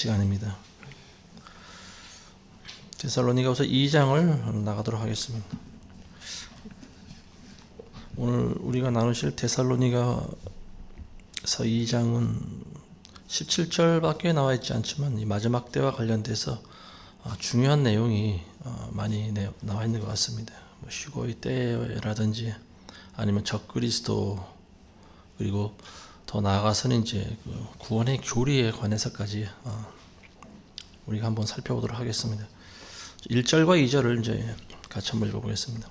시간입니다. 데살로니가후서 2장을 나가도록 하겠습니다. 오늘 우리가 나누실 데살로니가서 2장은 17절밖에 나와 있지 않지만 이 마지막 때와 관련돼서 중요한 내용이 많이 나와 있는 것 같습니다. 휴거의 때라든지 아니면 적그리스도, 그리고 더 나아가서는 이제 구원의 교리에 관해서까지 우리가 한번 살펴보도록 하겠습니다. 1절과 2절을 이제 같이 한번 읽어보겠습니다.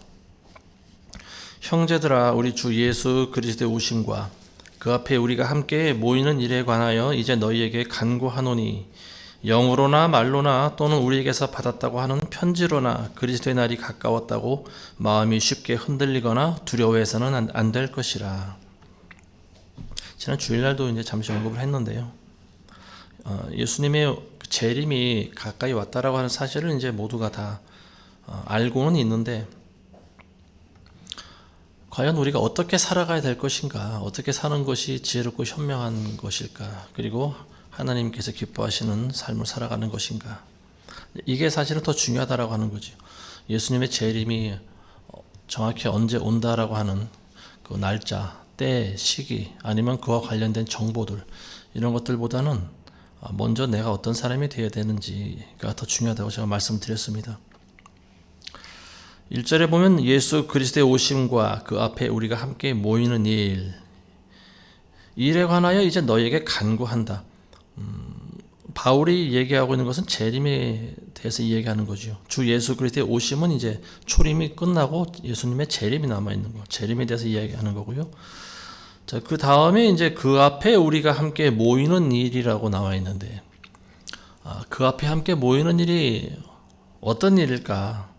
형제들아, 우리 주 예수 그리스도의 오심과 그 앞에 우리가 함께 모이는 일에 관하여 이제 너희에게 간구하노니, 영으로나 말로나 또는 우리에게서 받았다고 하는 편지로나 그리스도의 날이 가까웠다고 마음이 쉽게 흔들리거나 두려워해서는 안 될 것이라. 지난 주일날도 이제 잠시 언급을 했는데요. 예수님의 재림이 가까이 왔다라고 하는 사실을 이제 모두가 다 알고는 있는데, 과연 우리가 어떻게 살아가야 될 것인가, 어떻게 사는 것이 지혜롭고 현명한 것일까, 그리고 하나님께서 기뻐하시는 삶을 살아가는 것인가, 이게 사실은 더 중요하다라고 하는 거죠. 예수님의 재림이 정확히 언제 온다라고 하는 그 날짜, 때, 시기, 아니면 그와 관련된 정보들, 이런 것들보다는 먼저 내가 어떤 사람이 되어야 되는지가 더 중요하다고 제가 말씀드렸습니다. 1절에 보면 예수 그리스도의 오심과 그 앞에 우리가 함께 모이는 일에 관하여 이제 너희에게 간구한다. 바울이 얘기하고 있는 것은 재림에 대해서 이야기하는 거죠. 주 예수 그리스도의 오심은 이제 초림이 끝나고 예수님의 재림이 남아있는 거, 재림에 대해서 이야기하는 거고요. 자, 그 다음에 이제 그 앞에 우리가 함께 모이는 일이라고 나와 있는데, 그 앞에 함께 모이는 일이 어떤 일일까?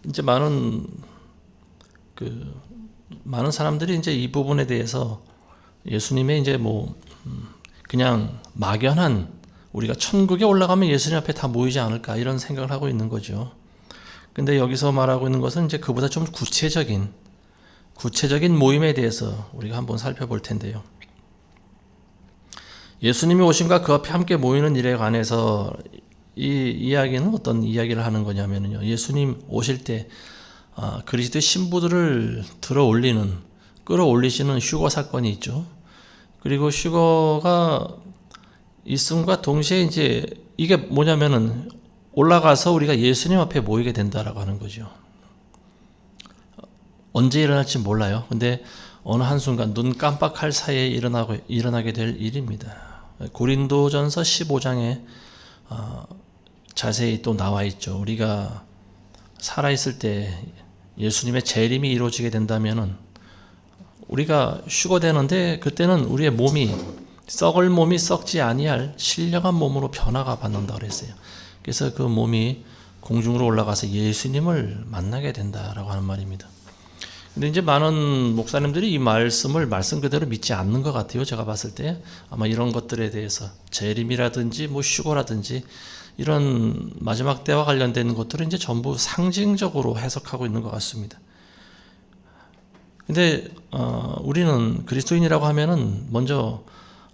이제 많은 사람들이 이제 이 부분에 대해서 예수님의 이제 그냥 막연한, 우리가 천국에 올라가면 예수님 앞에 다 모이지 않을까, 이런 생각을 하고 있는 거죠. 근데 여기서 말하고 있는 것은 이제 그보다 좀 구체적인 모임에 대해서 우리가 한번 살펴볼 텐데요. 예수님이 오심과 그 앞에 함께 모이는 일에 관해서 이 이야기는 어떤 이야기를 하는 거냐면요. 예수님 오실 때 그리스도의 신부들을 끌어올리시는 휴거 사건이 있죠. 그리고 휴거가 있음과 동시에 이제 이게 뭐냐면은 올라가서 우리가 예수님 앞에 모이게 된다라고 하는 거죠. 언제 일어날지 몰라요. 근데 어느 한순간 눈 깜빡할 사이에 일어나게 될 일입니다. 고린도전서 15장에 자세히 또 나와 있죠. 우리가 살아있을 때 예수님의 재림이 이루어지게 된다면은 우리가 휴거되는데, 그때는 우리의 몸이, 썩을 몸이 썩지 아니할 신령한 몸으로 변화가 받는다 그랬어요. 그래서 그 몸이 공중으로 올라가서 예수님을 만나게 된다라고 하는 말입니다. 근데 이제 많은 목사님들이 이 말씀 그대로 믿지 않는 것 같아요. 제가 봤을 때 아마 이런 것들에 대해서 재림이라든지 휴거라든지 이런 마지막 때와 관련된 것들은 이제 전부 상징적으로 해석하고 있는 것 같습니다. 근데 우리는 그리스도인이라고 하면은 먼저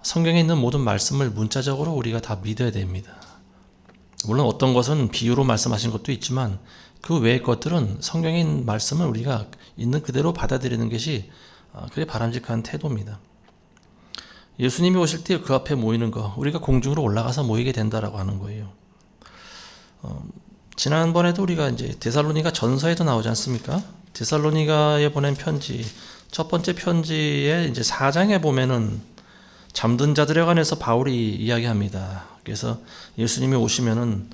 성경에 있는 모든 말씀을 문자적으로 우리가 다 믿어야 됩니다. 물론 어떤 것은 비유로 말씀하신 것도 있지만 그 외의 것들은 성경에 있는 말씀을 우리가 있는 그대로 받아들이는 것이 그게 바람직한 태도입니다. 예수님이 오실 때 그 앞에 모이는 거, 우리가 공중으로 올라가서 모이게 된다라고 하는 거예요. 지난번에도 우리가 이제 데살로니가 전서에도 나오지 않습니까? 데살로니가에 보낸 편지, 첫 번째 편지에 이제 4장에 보면은 잠든 자들에 관해서 바울이 이야기합니다. 그래서 예수님이 오시면은,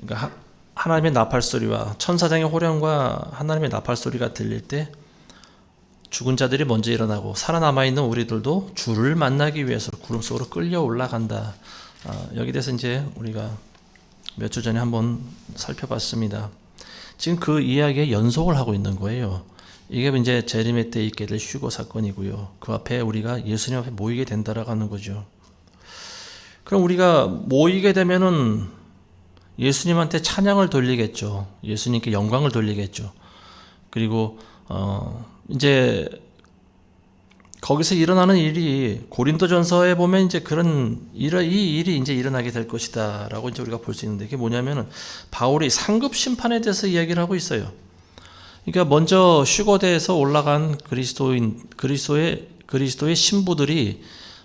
그러니까 하나님의 나팔 소리와 천사장의 호령과 하나님의 나팔 소리가 들릴 때 죽은 자들이 먼저 일어나고 살아남아 있는 우리들도 주를 만나기 위해서 구름 속으로 끌려 올라간다. 여기 대해서 이제 우리가 몇 주 전에 한번 살펴봤습니다. 지금 그 이야기의 연속을 하고 있는 거예요. 이게 이제 재림의 때 있게 될 휴거 사건이고요. 그 앞에 우리가 예수님 앞에 모이게 된다라고 하는 거죠. 그럼 우리가 모이게 되면은 예수님한테 찬양을 돌리겠죠. 예수님께 영광을 돌리겠죠. 그리고 이제 거기서 일어나는 일이 고린도전서에 보면 이제 이 일이 이제 일어나게 될 것이다라고 이제 우리가 볼 수 있는데, 이게 뭐냐면은 바울이 상급 심판에 대해서 이야기를 하고 있어요. 그러니까 먼저 휴거대에서 올라간 그리스도의 신부들이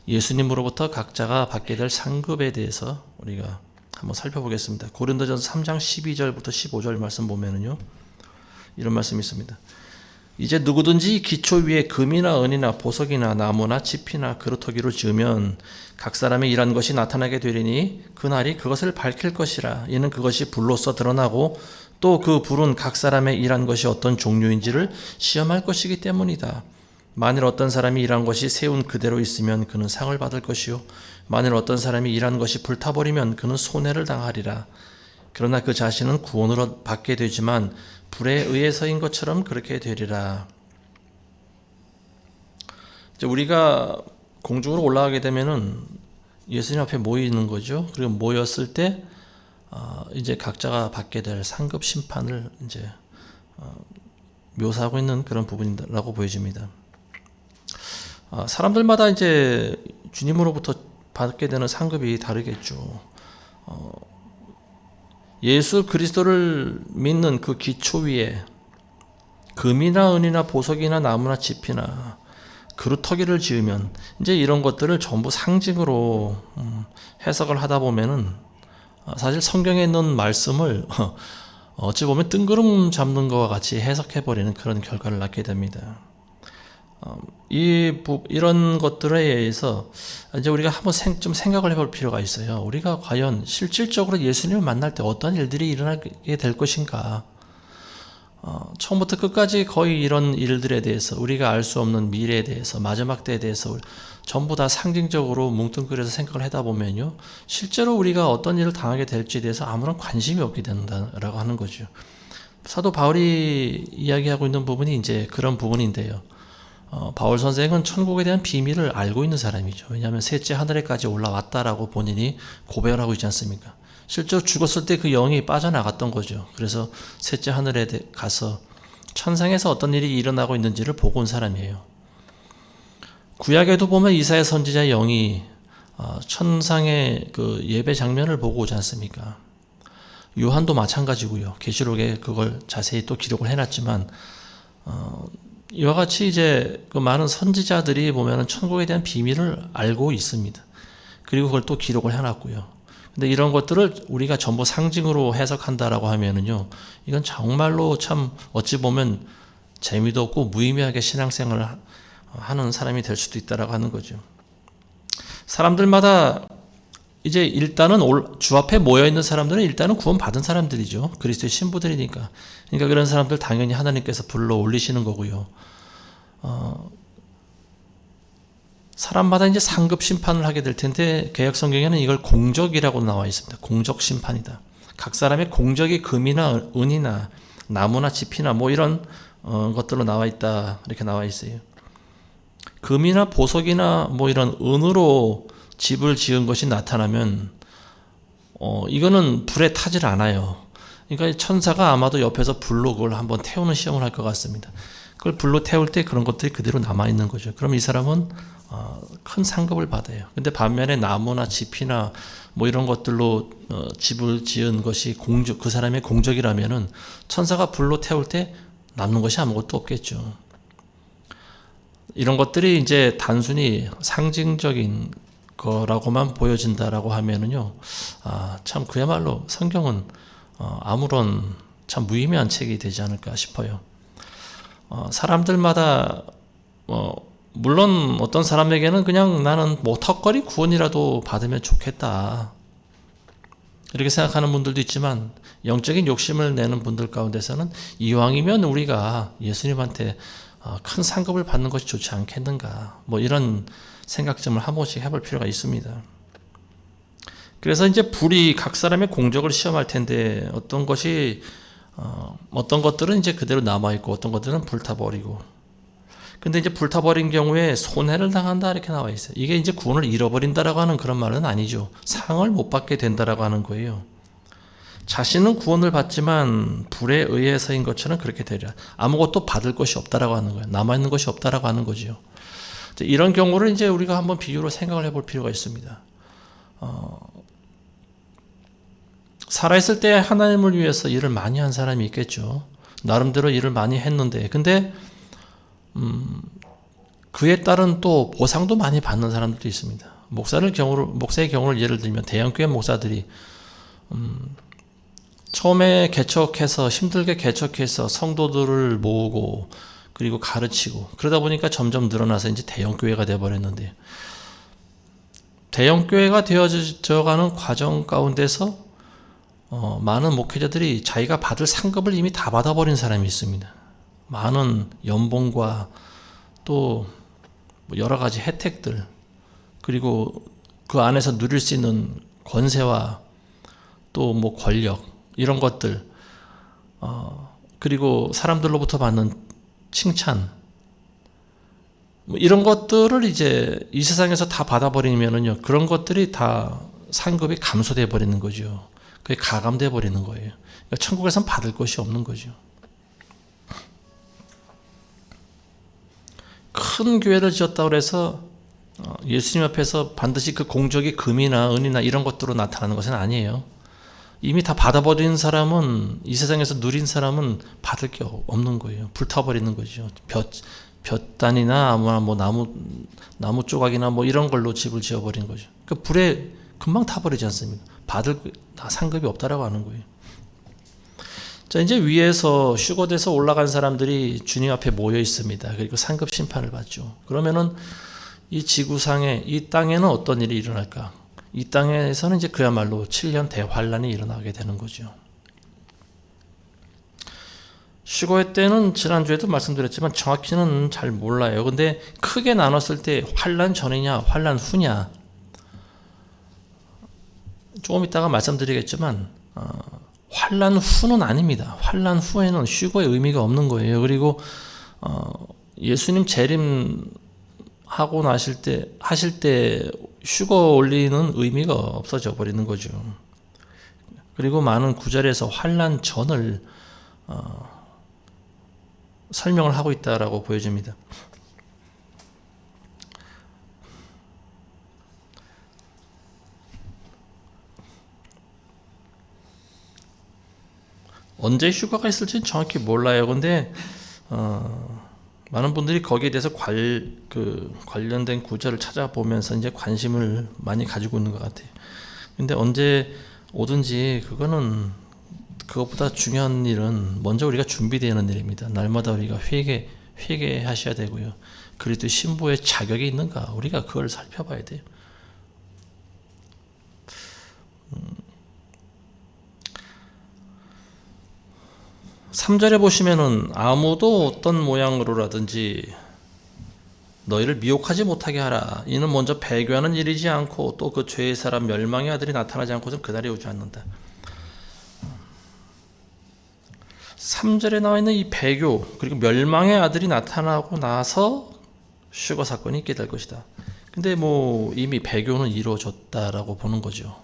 예수님으로부터 각자가 받게 될 상급에 대해서 우리가 한번 살펴보겠습니다. 고린도전서 3장 12절부터 15절 말씀 보면은요, 이런 말씀이 있습니다. 이제 누구든지 기초 위에 금이나 은이나 보석이나 나무나 짚이나 그루터기로 지으면 각 사람의 일한 것이 나타나게 되리니 그날이 그것을 밝힐 것이라. 이는 그것이 불로써 드러나고 또 그 불은 각 사람의 일한 것이 어떤 종류인지를 시험할 것이기 때문이다. 만일 어떤 사람이 일한 것이 세운 그대로 있으면 그는 상을 받을 것이요, 만일 어떤 사람이 일한 것이 불타버리면 그는 손해를 당하리라. 그러나 그 자신은 구원을 받게 되지만 불에 의해서인 것처럼 그렇게 되리라. 이제 우리가 공중으로 올라가게 되면은 예수님 앞에 모이는 거죠. 그리고 모였을 때 이제 각자가 받게 될 상급 심판을 이제 묘사하고 있는 그런 부분이라고 보여집니다. 사람들마다 이제 주님으로부터 받게 되는 상급이 다르겠죠. 예수 그리스도를 믿는 그 기초 위에 금이나 은이나 보석이나 나무나 짚이나 그루터기를 지으면 이제 이런 것들을 전부 상징으로 해석을 하다 보면은 사실 성경에 있는 말씀을 어찌 보면 뜬구름 잡는 것과 같이 해석해버리는 그런 결과를 낳게 됩니다. 이런 것들에 의해서 이제 우리가 한번 좀 생각을 해볼 필요가 있어요. 우리가 과연 실질적으로 예수님을 만날 때 어떤 일들이 일어나게 될 것인가? 처음부터 끝까지 거의 이런 일들에 대해서, 우리가 알 수 없는 미래에 대해서, 마지막 때에 대해서 전부 다 상징적으로 뭉뚱그려서 생각을 하다 보면요, 실제로 우리가 어떤 일을 당하게 될지에 대해서 아무런 관심이 없게 된다라고 하는 거죠. 사도 바울이 이야기하고 있는 부분이 이제 그런 부분인데요. 바울 선생은 천국에 대한 비밀을 알고 있는 사람이죠. 왜냐하면 셋째 하늘에까지 올라왔다라고 본인이 고백을 하고 있지 않습니까? 실제로 죽었을 때 그 영이 빠져나갔던 거죠. 그래서 셋째 하늘에 가서 천상에서 어떤 일이 일어나고 있는지를 보고 온 사람이에요. 구약에도 보면 이사야 선지자의 영이 천상의 그 예배 장면을 보고 오지 않습니까? 요한도 마찬가지고요. 계시록에 그걸 자세히 또 기록을 해놨지만 이와 같이 이제 그 많은 선지자들이 보면은 천국에 대한 비밀을 알고 있습니다. 그리고 그걸 또 기록을 해놨고요. 근데 이런 것들을 우리가 전부 상징으로 해석한다라고 하면은요, 이건 정말로 참 어찌 보면 재미도 없고 무의미하게 신앙생활을 하는 사람이 될 수도 있다라고 하는 거죠. 사람들마다 이제 일단은 주 앞에 모여 있는 사람들은 일단은 구원받은 사람들이죠. 그리스도의 신부들이니까. 그러니까 그런 사람들 당연히 하나님께서 불러 올리시는 거고요. 사람마다 이제 상급 심판을 하게 될 텐데, 개역 성경에는 이걸 공적이라고 나와 있습니다. 공적 심판이다. 각 사람의 공적이 금이나 은이나 나무나 짚이나 뭐 이런 것들로 나와 있다, 이렇게 나와 있어요. 금이나 보석이나 뭐 이런 은으로 집을 지은 것이 나타나면 이거는 불에 타질 않아요. 그러니까 천사가 아마도 옆에서 불로 그걸 한번 태우는 시험을 할 것 같습니다. 그걸 불로 태울 때 그런 것들이 그대로 남아있는 거죠. 그럼 이 사람은 큰 상급을 받아요. 근데 반면에 나무나 짚이나 뭐 이런 것들로 집을 지은 것이 그 사람의 공적이라면은 천사가 불로 태울 때 남는 것이 아무것도 없겠죠. 이런 것들이 이제 단순히 상징적인 거라고만 보여진다라고 하면은요, 참 그야말로 성경은 아무런 참 무의미한 책이 되지 않을까 싶어요. 사람들마다 물론 어떤 사람에게는 그냥 나는 뭐 턱걸이 구원이라도 받으면 좋겠다, 이렇게 생각하는 분들도 있지만, 영적인 욕심을 내는 분들 가운데서는 이왕이면 우리가 예수님한테 큰 상급을 받는 것이 좋지 않겠는가, 뭐 이런 생각점을 한 번씩 해볼 필요가 있습니다. 그래서 이제 불이 각 사람의 공적을 시험할 텐데, 어떤 것들은 이제 그대로 남아있고 어떤 것들은 불타버리고, 근데 이제 불타버린 경우에 손해를 당한다, 이렇게 나와 있어요. 이게 이제 구원을 잃어버린다라고 하는 그런 말은 아니죠. 상을 못 받게 된다라고 하는 거예요. 자신은 구원을 받지만 불에 의해서인 것처럼 그렇게 되리라. 아무것도 받을 것이 없다라고 하는 거예요. 남아있는 것이 없다라고 하는 거죠. 이런 경우를 이제 우리가 한번 비유로 생각을 해볼 필요가 있습니다. 살아있을 때 하나님을 위해서 일을 많이 한 사람이 있겠죠. 나름대로 일을 많이 했는데, 근데 그에 따른 또 보상도 많이 받는 사람들도 있습니다. 목사의 경우를 예를 들면 대형교회 목사들이 처음에 힘들게 개척해서 성도들을 모으고 그리고 가르치고 그러다 보니까 점점 늘어나서 이제 대형교회가 되어버렸는데, 대형교회가 되어져가는 과정 가운데서 많은 목회자들이 자기가 받을 상급을 이미 다 받아버린 사람이 있습니다. 많은 연봉과 또 여러 가지 혜택들, 그리고 그 안에서 누릴 수 있는 권세와 또 뭐 권력, 이런 것들, 그리고 사람들로부터 받는 칭찬, 이런 것들을 이제 이 세상에서 다 받아버리면은요, 그런 것들이 다 상급이 감소돼 버리는 거죠. 그게 가감돼 버리는 거예요. 그러니까 천국에선 받을 것이 없는 거죠. 큰 교회를 지었다고 해서 예수님 앞에서 반드시 그 공적이 금이나 은이나 이런 것들로 나타나는 것은 아니에요. 이미 다 받아버린 사람은, 이 세상에서 누린 사람은 받을 게 없는 거예요. 불타버리는 거죠. 볕단이나 뭐 나무 조각이나 뭐 이런 걸로 집을 지어버린 거죠. 그 불에 금방 타버리지 않습니까? 받을 상급이 없다라고 하는 거예요. 자, 이제 위에서 휴거돼서 올라간 사람들이 주님 앞에 모여 있습니다. 그리고 상급 심판을 받죠. 그러면은 이 지구상에, 이 땅에는 어떤 일이 일어날까? 이 땅에서는 이제 그야말로 7년 대환란이 일어나게 되는 거죠. 휴거의 때는 지난주에도 말씀드렸지만 정확히는 잘 몰라요. 근데 크게 나눴을 때 환란 전이냐 환란 후냐, 조금 이따가 말씀드리겠지만 환란 후는 아닙니다. 환란 후에는 휴거의 의미가 없는 거예요. 그리고 예수님 재림하고 하실 때 휴거 올리는 의미가 없어져 버리는 거죠. 그리고 많은 구절에서 환란 전을 설명을 하고 있다라고 보여집니다. 언제 휴가가 있을지는 정확히 몰라요. 근데 많은 분들이 거기에 대해서 관련된 구절을 찾아보면서 이제 관심을 많이 가지고 있는 것 같아요. 근데 언제 오든지 그것보다 중요한 일은 먼저 우리가 준비되는 일입니다. 날마다 우리가 회개하셔야 되고요. 그리스도 신부의 자격이 있는가, 우리가 그걸 살펴봐야 돼요. 3절에 보시면은 아무도 어떤 모양으로라든지 너희를 미혹하지 못하게 하라. 이는 먼저 배교하는 일이지 않고 또 그 죄의 사람 멸망의 아들이 나타나지 않고서는 그날이 오지 않는다. 3절에 나와 있는 이 배교, 그리고 멸망의 아들이 나타나고 나서 휴거 사건이 있게 될 것이다. 근데 뭐 이미 배교는 이루어졌다라고 보는 거죠.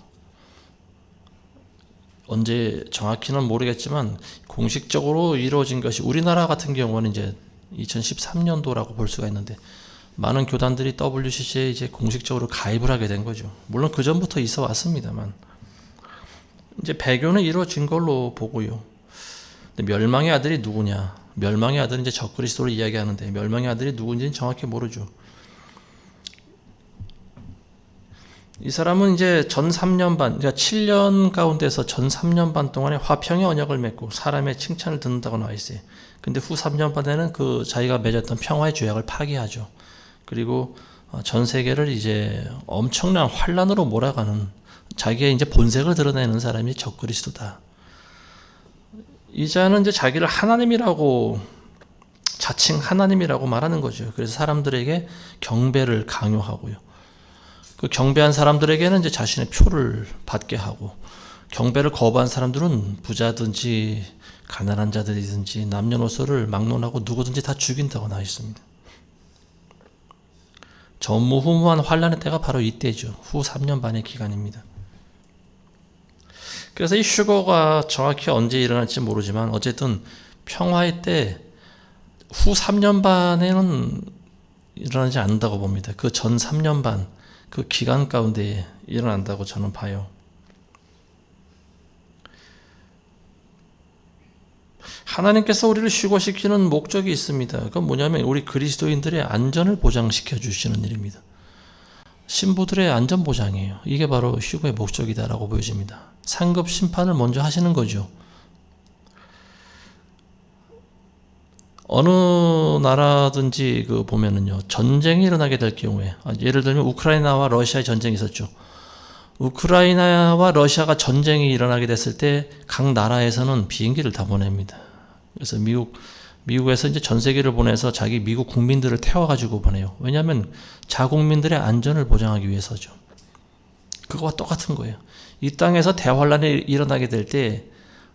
언제 정확히는 모르겠지만 공식적으로 이루어진 것이, 우리나라 같은 경우는 이제 2013년도라고 볼 수가 있는데, 많은 교단들이 WCC에 이제 공식적으로 가입을 하게 된 거죠. 물론 그 전부터 있어 왔습니다만 이제 배교는 이루어진 걸로 보고요. 근데 멸망의 아들이 누구냐? 멸망의 아들은 이제 적그리스도를 이야기하는데 멸망의 아들이 누군지는 정확히 모르죠. 이 사람은 이제 전 3년 반, 그러니까 7년 가운데서 전 3년 반 동안에 화평의 언약을 맺고 사람의 칭찬을 듣는다고 나와 있어요. 근데 후 3년 반에는 그 자기가 맺었던 평화의 조약을 파기하죠. 그리고 전 세계를 이제 엄청난 환란으로 몰아가는, 자기의 이제 본색을 드러내는 사람이 적그리스도다. 이 자는 이제 자기를 하나님이라고, 자칭 하나님이라고 말하는 거죠. 그래서 사람들에게 경배를 강요하고요. 그 경배한 사람들에게는 이제 자신의 표를 받게 하고, 경배를 거부한 사람들은 부자든지 가난한 자들이든지 남녀노소를 막론하고 누구든지 다 죽인다고 나와 있습니다. 전무후무한 환란의 때가 바로 이때죠. 후 3년 반의 기간입니다. 그래서 이 휴거가 정확히 언제 일어날지 모르지만 어쨌든 평화의 때 후 3년 반에는 일어나지 않는다고 봅니다. 그 전 3년 반, 그 기간 가운데 일어난다고 저는 봐요. 하나님께서 우리를 휴거시키는 목적이 있습니다. 그건 뭐냐면 우리 그리스도인들의 안전을 보장시켜 주시는 일입니다. 신부들의 안전 보장이에요. 이게 바로 휴거의 목적이다라고 보여집니다. 상급 심판을 먼저 하시는 거죠. 어느 나라든지 그 보면은요, 전쟁이 일어나게 될 경우에, 예를 들면 우크라이나와 러시아의 전쟁이 있었죠. 우크라이나와 러시아가 전쟁이 일어나게 됐을 때 각 나라에서는 비행기를 다 보냅니다. 그래서 미국에서 이제 전 세계를 보내서 자기 미국 국민들을 태워가지고 보내요. 왜냐하면 자국민들의 안전을 보장하기 위해서죠. 그거와 똑같은 거예요. 이 땅에서 대환란이 일어나게 될 때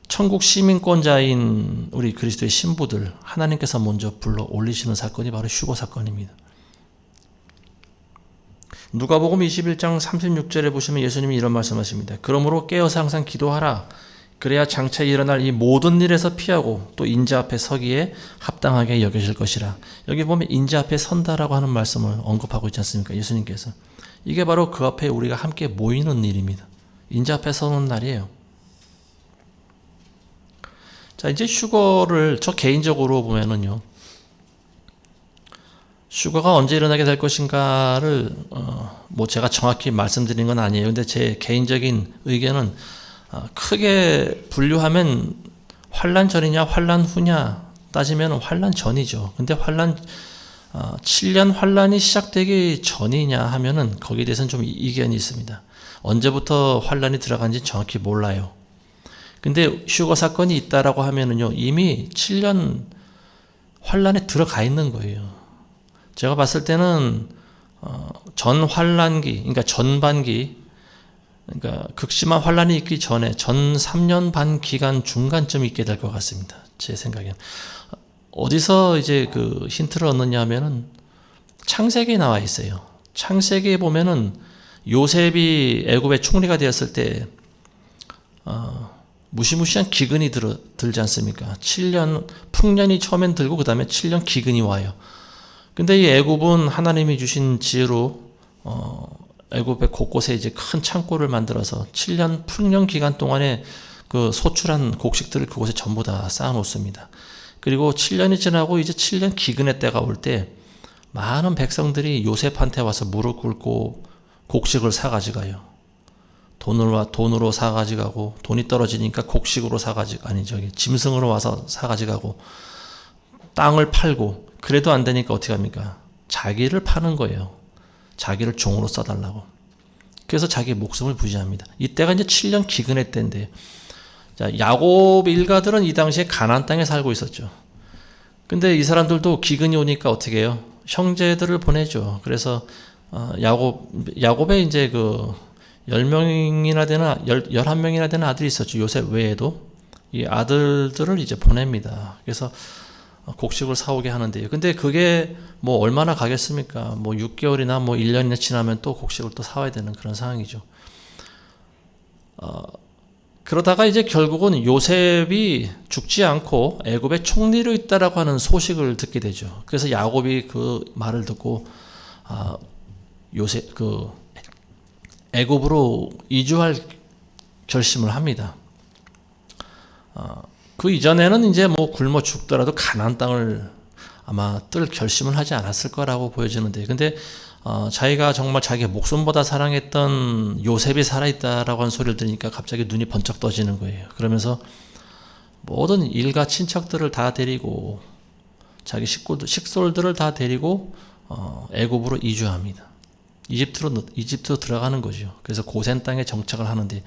천국 시민권자인 우리 그리스도의 신부들 하나님께서 먼저 불러 올리시는 사건이 바로 휴거 사건입니다. 누가복음 21장 36절에 보시면 예수님이 이런 말씀하십니다. 그러므로 깨어서 항상 기도하라. 그래야 장차 일어날 이 모든 일에서 피하고 또 인자 앞에 서기에 합당하게 여겨질 것이라. 여기 보면 인자 앞에 선다라고 하는 말씀을 언급하고 있지 않습니까? 예수님께서. 이게 바로 그 앞에 우리가 함께 모이는 일입니다. 인자 앞에 서는 날이에요. 자, 이제 휴거를 저 개인적으로 보면은요, 휴거가 언제 일어나게 될 것인가를 뭐 제가 정확히 말씀드린 건 아니에요. 근데 제 개인적인 의견은 크게 분류하면 환란 전이냐 환란 후냐 따지면 환란 전이죠. 근데 7년 환란이 시작되기 전이냐 하면은 거기에 대해서는 좀 이견이 있습니다. 언제부터 환란이 들어간지 정확히 몰라요. 근데 휴거 사건이 있다라고 하면은요, 이미 7년 환란에 들어가 있는 거예요. 제가 봤을 때는 전 환란기, 그러니까 전반기, 그러니까 극심한 환란이 있기 전에 전 3년 반 기간 중간쯤 있게 될 것 같습니다. 제 생각에는. 어디서 이제 그 힌트를 얻느냐 하면은 창세기에 나와 있어요. 창세기에 보면은 요셉이 애굽의 총리가 되었을 때 무시무시한 기근이 들지 않습니까? 7년 풍년이 처음엔 들고 그 다음에 7년 기근이 와요. 근데 이 애굽은 하나님이 주신 지혜로 애굽의 곳곳에 이제 큰 창고를 만들어서 7년 풍년 기간 동안에 그 소출한 곡식들을 그곳에 전부 다 쌓아 놓습니다. 그리고 7년이 지나고 이제 7년 기근의 때가 올 때 많은 백성들이 요셉한테 와서 무릎 꿇고 곡식을 사 가져가요. 돈으로 사 가져가고, 돈이 떨어지니까 곡식으로 짐승으로 와서 사 가져가고, 땅을 팔고, 그래도 안 되니까 어떻게 합니까? 자기를 파는 거예요. 자기를 종으로 써달라고. 그래서 자기 목숨을 부지합니다. 이때가 이제 7년 기근의 때인데, 자, 야곱 일가들은 이 당시에 가나안 땅에 살고 있었죠. 근데 이 사람들도 기근이 오니까 어떻게 해요? 형제들을 보내죠. 그래서 야곱의 이제 그 10명이나 되는 11명이나 되는 아들이 있었죠. 요셉 외에도 이 아들들을 이제 보냅니다. 그래서 곡식을 사오게 하는데요. 근데 그게 뭐 얼마나 가겠습니까? 뭐 6개월이나 뭐 1년이나 지나면 또 곡식을 또 사와야 되는 그런 상황이죠. 그러다가 이제 결국은 요셉이 죽지 않고 애굽의 총리로 있다라고 하는 소식을 듣게 되죠. 그래서 야곱이 그 말을 듣고 요셉 애굽으로 이주할 결심을 합니다. 그 이전에는 이제 뭐 굶어 죽더라도 가나안 땅을 아마 뜰 결심을 하지 않았을 거라고 보여지는데, 근데 자기가 정말 자기 목숨보다 사랑했던 요셉이 살아있다라고 하는 소리를 들으니까 갑자기 눈이 번쩍 떠지는 거예요. 그러면서 모든 일가 친척들을 다 데리고 자기 식솔들을 다 데리고 애굽으로 이주합니다. 이집트로 들어가는 거죠. 그래서 고센 땅에 정착을 하는데,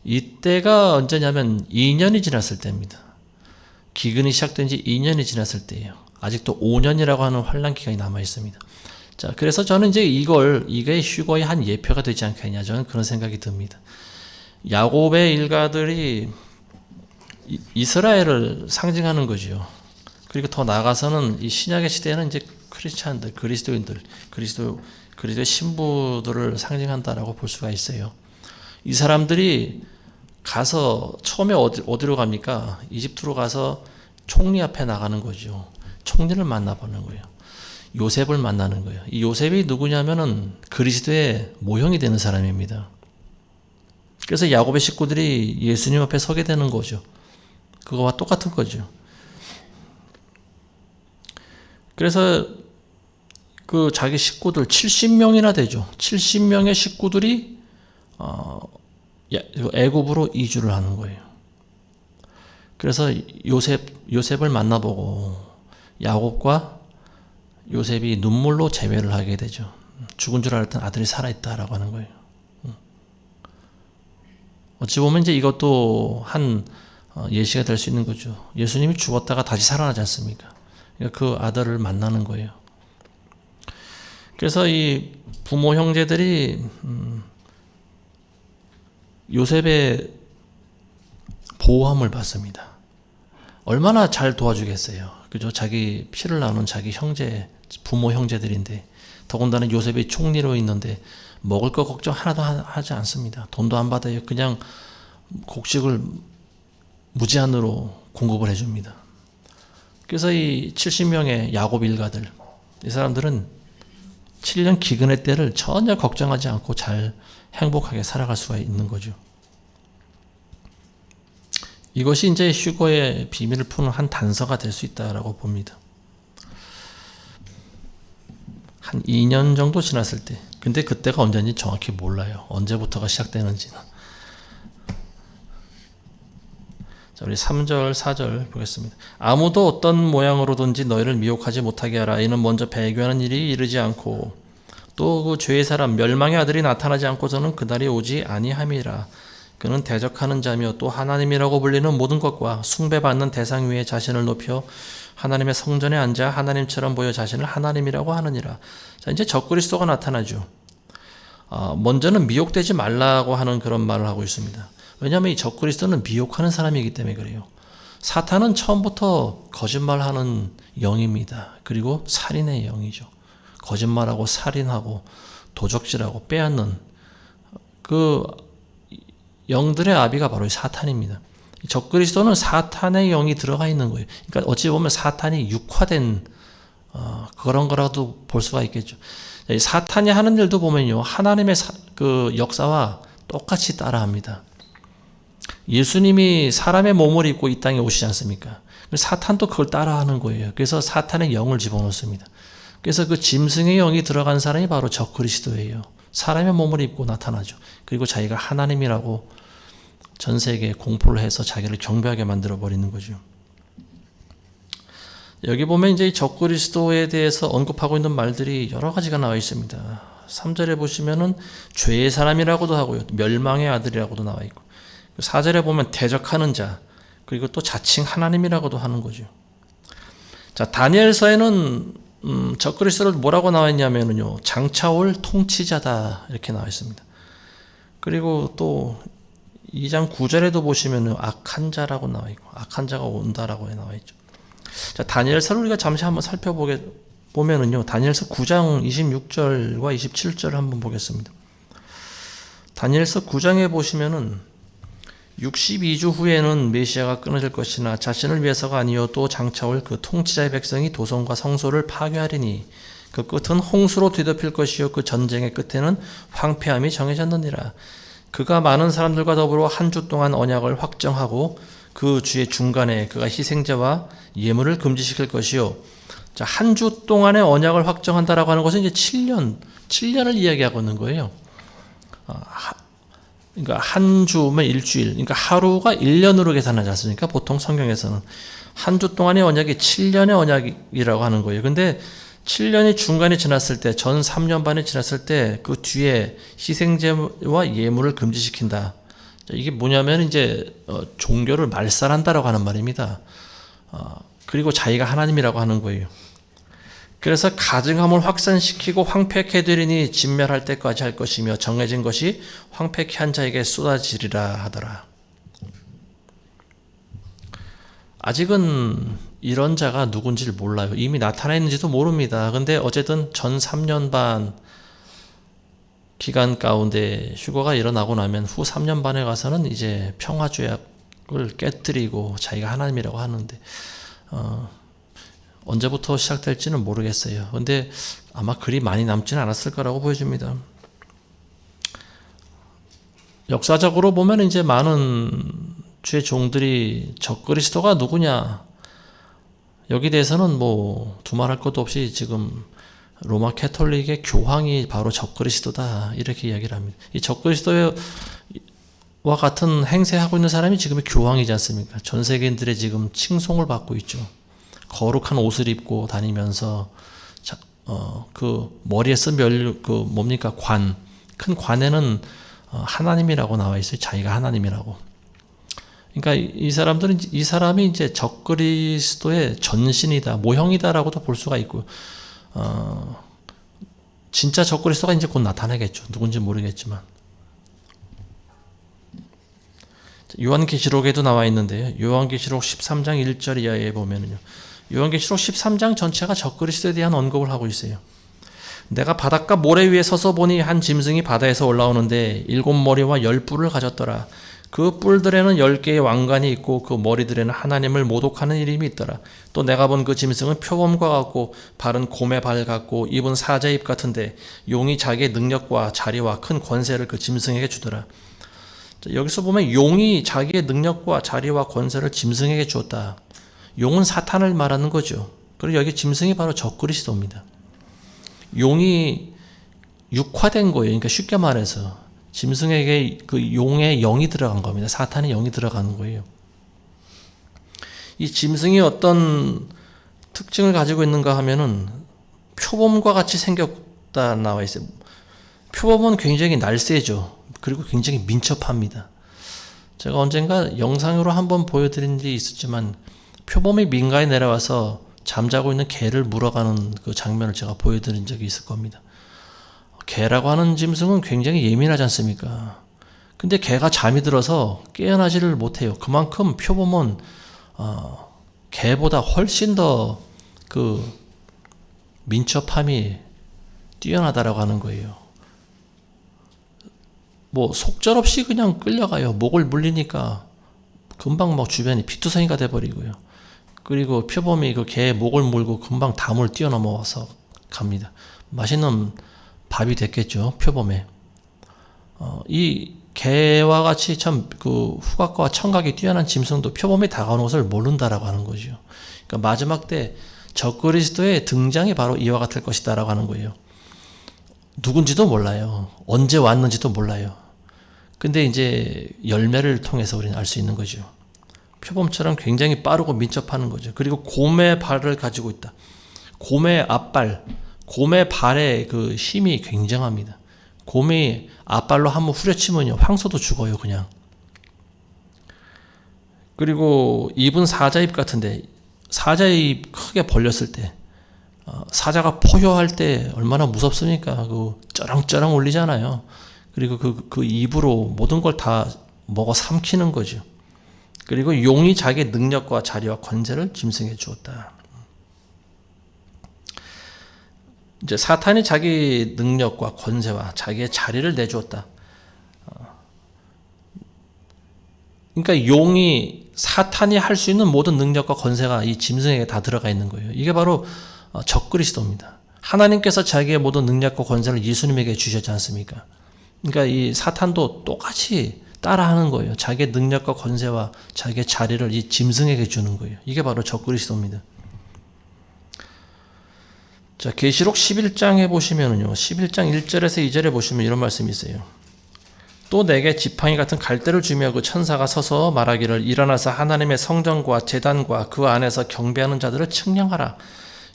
이때가 언제냐면 2년이 지났을 때입니다. 기근이 시작된 지 2년이 지났을 때예요. 아직도 5년이라고 하는 환란 기간이 남아 있습니다. 자, 그래서 저는 이제 이게 휴거의 한 예표가 되지 않겠냐, 저는 그런 생각이 듭니다. 야곱의 일가들이 이스라엘을 상징하는 거죠. 그리고 더 나아가서는 이 신약의 시대에는 이제 크리스찬들, 그리스도인들, 그리스도의 신부들을 상징한다라고 볼 수가 있어요. 이 사람들이 가서 처음에 어디로 갑니까? 이집트로 가서 총리 앞에 나가는 거죠. 총리를 만나보는 거예요. 요셉을 만나는 거예요. 이 요셉이 누구냐면은 그리스도의 모형이 되는 사람입니다. 그래서 야곱의 식구들이 예수님 앞에 서게 되는 거죠. 그거와 똑같은 거죠. 그래서 그 자기 식구들 70명이나 되죠. 70명의 식구들이 애굽으로 이주를 하는 거예요. 그래서 요셉을 만나보고 야곱과 요셉이 눈물로 재회를 하게 되죠. 죽은 줄 알았던 아들이 살아있다라고 하는 거예요. 어찌 보면 이제 이것도 한 예시가 될 수 있는 거죠. 예수님이 죽었다가 다시 살아나지 않습니까? 그러니까 그 아들을 만나는 거예요. 그래서 이 부모 형제들이 요셉의 보호함을 받습니다. 얼마나 잘 도와주겠어요. 그죠? 자기 피를 나눈 자기 부모 형제들인데, 더군다나 요셉이 총리로 있는데 먹을 거 걱정 하나도 하지 않습니다. 돈도 안 받아요. 그냥 곡식을 무제한으로 공급을 해줍니다. 그래서 이 70명의 야곱 일가들, 이 사람들은 7년 기근의 때를 전혀 걱정하지 않고 잘 행복하게 살아갈 수가 있는 거죠. 이것이 이제 휴거의 비밀을 푸는 한 단서가 될 수 있다라고 봅니다. 한 2년 정도 지났을 때, 근데 그때가 언제인지 정확히 몰라요. 언제부터가 시작되는지는. 자, 우리 3절, 4절 보겠습니다. 아무도 어떤 모양으로든지 너희를 미혹하지 못하게 하라. 이는 먼저 배교하는 일이 이르지 않고 또 그 죄의 사람 멸망의 아들이 나타나지 않고서는 그날이 오지 아니함이라. 그는 대적하는 자며 또 하나님이라고 불리는 모든 것과 숭배받는 대상 위에 자신을 높여 하나님의 성전에 앉아 하나님처럼 보여 자신을 하나님이라고 하느니라. 자, 이제 적그리스도가 나타나죠. 먼저는 미혹되지 말라고 하는 그런 말을 하고 있습니다. 왜냐하면 이 적그리스도는 미혹하는 사람이기 때문에 그래요. 사탄은 처음부터 거짓말하는 영입니다. 그리고 살인의 영이죠. 거짓말하고 살인하고 도적질하고 빼앗는 그 영들의 아비가 바로 사탄입니다. 적그리스도는 사탄의 영이 들어가 있는 거예요. 그러니까 어찌 보면 사탄이 육화된 그런 거라도 볼 수가 있겠죠. 사탄이 하는 일도 보면요, 하나님의 그 역사와 똑같이 따라합니다. 예수님이 사람의 몸을 입고 이 땅에 오시지 않습니까? 사탄도 그걸 따라하는 거예요. 그래서 사탄의 영을 집어넣습니다. 그래서 그 짐승의 영이 들어간 사람이 바로 적그리스도예요. 사람의 몸을 입고 나타나죠. 그리고 자기가 하나님이라고 전 세계에 공포를 해서 자기를 경배하게 만들어 버리는 거죠. 여기 보면 이제 이 적그리스도에 대해서 언급하고 있는 말들이 여러 가지가 나와 있습니다. 3절에 보시면은 죄의 사람이라고도 하고요. 멸망의 아들이라고도 나와 있고. 4절에 보면 대적하는 자, 그리고 또 자칭 하나님이라고도 하는 거죠. 자, 다니엘서에는 적그리스도를 뭐라고 나와 있냐면요, 장차올 통치자다 이렇게 나와 있습니다. 그리고 또 2장 9절에도 보시면 악한 자라고 나와 있고, 악한 자가 온다라고 나와 있죠. 자, 다니엘서를 우리가 잠시 한번 살펴보면은요, 다니엘서 9장 26절과 27절을 한번 보겠습니다. 다니엘서 9장에 보시면은 62주 후에는 메시아가 끊어질 것이나 자신을 위해서가 아니요 또 장차올 그 통치자의 백성이 도성과 성소를 파괴하리니 그 끝은 홍수로 뒤덮일 것이요 그 전쟁의 끝에는 황폐함이 정해졌느니라. 그가 많은 사람들과 더불어 한 주 동안 언약을 확정하고 그 주의 중간에 그가 희생자와 예물을 금지시킬 것이요. 자, 한 주 동안의 언약을 확정한다라고 하는 것은 이제 7년을 이야기하고 있는 거예요. 그러니까 한 주면 일주일, 그러니까 하루가 1년으로 계산하지 않습니까? 보통 성경에서는 한 주 동안의 언약이 7년의 언약이라고 하는 거예요. 근데 7년이 중간에 지났을 때, 전 3년 반이 지났을 때 그 뒤에 희생제와 예물을 금지시킨다. 이게 뭐냐면 이제 종교를 말살한다라고 하는 말입니다. 그리고 자기가 하나님이라고 하는 거예요. 그래서 가증함을 확산시키고 황폐케 되리니 진멸할 때까지 할 것이며 정해진 것이 황폐케 한 자에게 쏟아지리라 하더라. 아직은 이런 자가 누군지를 몰라요. 이미 나타나 있는지도 모릅니다. 근데 어쨌든 전 3년 반 기간 가운데 휴거가 일어나고 나면 후 3년 반에 가서는 이제 평화조약을 깨뜨리고 자기가 하나님이라고 하는데 언제부터 시작될지는 모르겠어요. 근데 아마 그리 많이 남지는 않았을 거라고 보여집니다. 역사적으로 보면 이제 많은 주의 종들이 적그리스도가 누구냐, 여기 대해서는 뭐 두말할 것도 없이 지금 로마 캐톨릭의 교황이 바로 적그리스도다, 이렇게 이야기를 합니다. 이 적그리스도와 같은 행세하고 있는 사람이 지금의 교황이지 않습니까? 전 세계인들의 지금 칭송을 받고 있죠. 거룩한 옷을 입고 다니면서 그 머리에 쓴 뭡니까, 큰 관에는 하나님이라고 나와 있어요. 자기가 하나님이라고. 그러니까 이 사람이 이제 적그리스도의 전신이다, 모형이다라고도 볼 수가 있고, 진짜 적그리스도가 이제 곧 나타나겠죠. 누군지 모르겠지만. 요한계시록에도 나와 있는데요. 요한계시록 13장 1절 이하에 보면은요, 요한계시록 13장 전체가 적그리스도에 대한 언급을 하고 있어요. 내가 바닷가 모래 위에 서서 보니 한 짐승이 바다에서 올라오는데 7머리와 10뿔을 가졌더라. 그 뿔들에는 10개의 왕관이 있고 그 머리들에는 하나님을 모독하는 이름이 있더라. 또 내가 본 그 짐승은 표범과 같고 발은 곰의 발 같고 입은 사자의 입 같은데 용이 자기의 능력과 자리와 큰 권세를 그 짐승에게 주더라. 여기서 보면 용이 자기의 능력과 자리와 권세를 짐승에게 주었다. 용은 사탄을 말하는 거죠. 그리고 여기 짐승이 바로 적그리스도입니다. 용이 육화된 거예요. 그러니까 쉽게 말해서 짐승에게 그 용의 영이 들어간 겁니다. 사탄의 영이 들어가는 거예요. 이 짐승이 어떤 특징을 가지고 있는가 하면은 표범과 같이 생겼다 나와 있어요. 표범은 굉장히 날쌔죠. 그리고 굉장히 민첩합니다. 제가 언젠가 영상으로 한번 보여드린 적이 있었지만, 표범이 민가에 내려와서 잠자고 있는 개를 물어가는 그 장면을 제가 보여드린 적이 있을 겁니다. 개라고 하는 짐승은 굉장히 예민하지 않습니까? 근데 개가 잠이 들어서 깨어나지를 못해요. 그만큼 표범은 개보다 훨씬 더 그 민첩함이 뛰어나다라고 하는 거예요. 뭐 속절없이 그냥 끌려가요. 목을 물리니까 금방 막 주변이 피투성이가 돼버리고요. 그리고 표범이 그 개의 목을 물고 금방 담을 뛰어넘어서 갑니다. 맛있는 밥이 됐겠죠, 표범에. 이 개와 같이 참 그 후각과 청각이 뛰어난 짐승도 표범이 다가오는 것을 모른다라고 하는 거죠. 그러니까 마지막 때 적그리스도의 등장이 바로 이와 같을 것이다라고 하는 거예요. 누군지도 몰라요. 언제 왔는지도 몰라요. 근데 이제 열매를 통해서 우리는 알 수 있는 거죠. 표범처럼 굉장히 빠르고 민첩하는 거죠. 그리고 곰의 발을 가지고 있다. 곰의 앞발, 곰의 발의 그 힘이 굉장합니다. 곰이 앞발로 한번 후려치면요, 황소도 죽어요, 그냥. 그리고 입은 사자 입 같은데, 사자의 입 크게 벌렸을 때, 사자가 포효할 때 얼마나 무섭습니까? 그 쩌렁쩌렁 울리잖아요. 그리고 그 입으로 모든 걸 다 먹어 삼키는 거죠. 그리고 용이 자기의 능력과 자리와 권세를 짐승에게 주었다. 이제 사탄이 자기 능력과 권세와 자기의 자리를 내주었다. 그러니까 용이, 사탄이 할 수 있는 모든 능력과 권세가 이 짐승에게 다 들어가 있는 거예요. 이게 바로 적그리스도입니다. 하나님께서 자기의 모든 능력과 권세를 예수님에게 주셨지 않습니까? 그러니까 이 사탄도 똑같이 따라하는 거예요. 자기의 능력과 권세와 자기의 자리를 이 짐승에게 주는 거예요. 이게 바로 적그리스도입니다. 자, 계시록 11장에 보시면은요, 11장 1절에서 2절에 보시면 이런 말씀이 있어요. 또 내게 지팡이 같은 갈대를 주며 그 천사가 서서 말하기를, 일어나서 하나님의 성전과 제단과 그 안에서 경배하는 자들을 측량하라.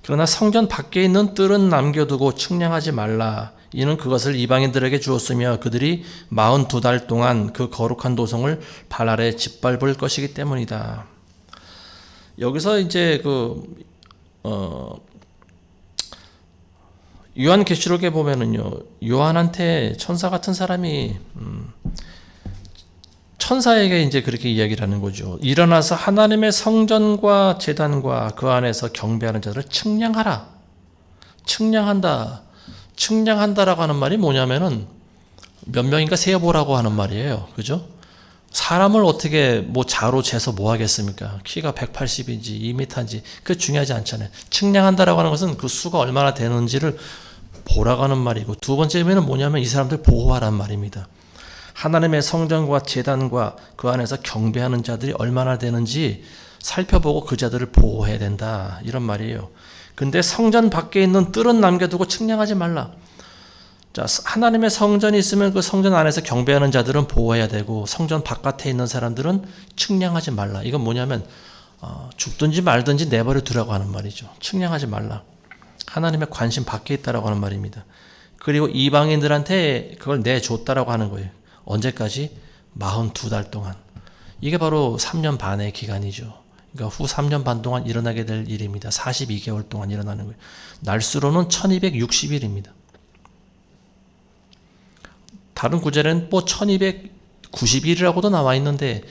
그러나 성전 밖에 있는 뜰은 남겨두고 측량하지 말라. 이는 그것을 이방인들에게 주었으며 그들이 42달 동안 그 거룩한 도성을 발 아래 짓밟을 것이기 때문이다. 여기서 이제 요한계시록에 보면은요, 요한한테 천사 같은 사람이 천사에게 이제 그렇게 이야기를 하는 거죠. 일어나서 하나님의 성전과 제단과 그 안에서 경배하는 자들을 측량하라. 측량한다. 측량한다라고 하는 말이 뭐냐면은 몇 명인가 세어보라고 하는 말이에요. 그죠? 사람을 어떻게 뭐 자로 재서 뭐 하겠습니까? 키가 180인지 2m인지 그게 중요하지 않잖아요. 측량한다라고 하는 것은 그 수가 얼마나 되는지를 보라고 하는 말이고, 두 번째는 뭐냐면 이 사람들 보호하란 말입니다. 하나님의 성전과 제단과 그 안에서 경배하는 자들이 얼마나 되는지 살펴보고 그 자들을 보호해야 된다, 이런 말이에요. 근데 성전 밖에 있는 뜰은 남겨두고 측량하지 말라. 자, 하나님의 성전이 있으면 그 성전 안에서 경배하는 자들은 보호해야 되고, 성전 바깥에 있는 사람들은 측량하지 말라. 이건 뭐냐면 죽든지 말든지 내버려 두라고 하는 말이죠. 측량하지 말라. 하나님의 관심 밖에 있다라고 하는 말입니다. 그리고 이방인들한테 그걸 내줬다라고 하는 거예요. 언제까지? 42달 동안. 이게 바로 3년 반의 기간이죠. 그러니까 후 3년 반 동안 일어나게 될 일입니다. 42개월 동안 일어나는 거예요. 날수로는 1260일입니다. 다른 구절에는 뭐 1290일이라고도 나와 있는데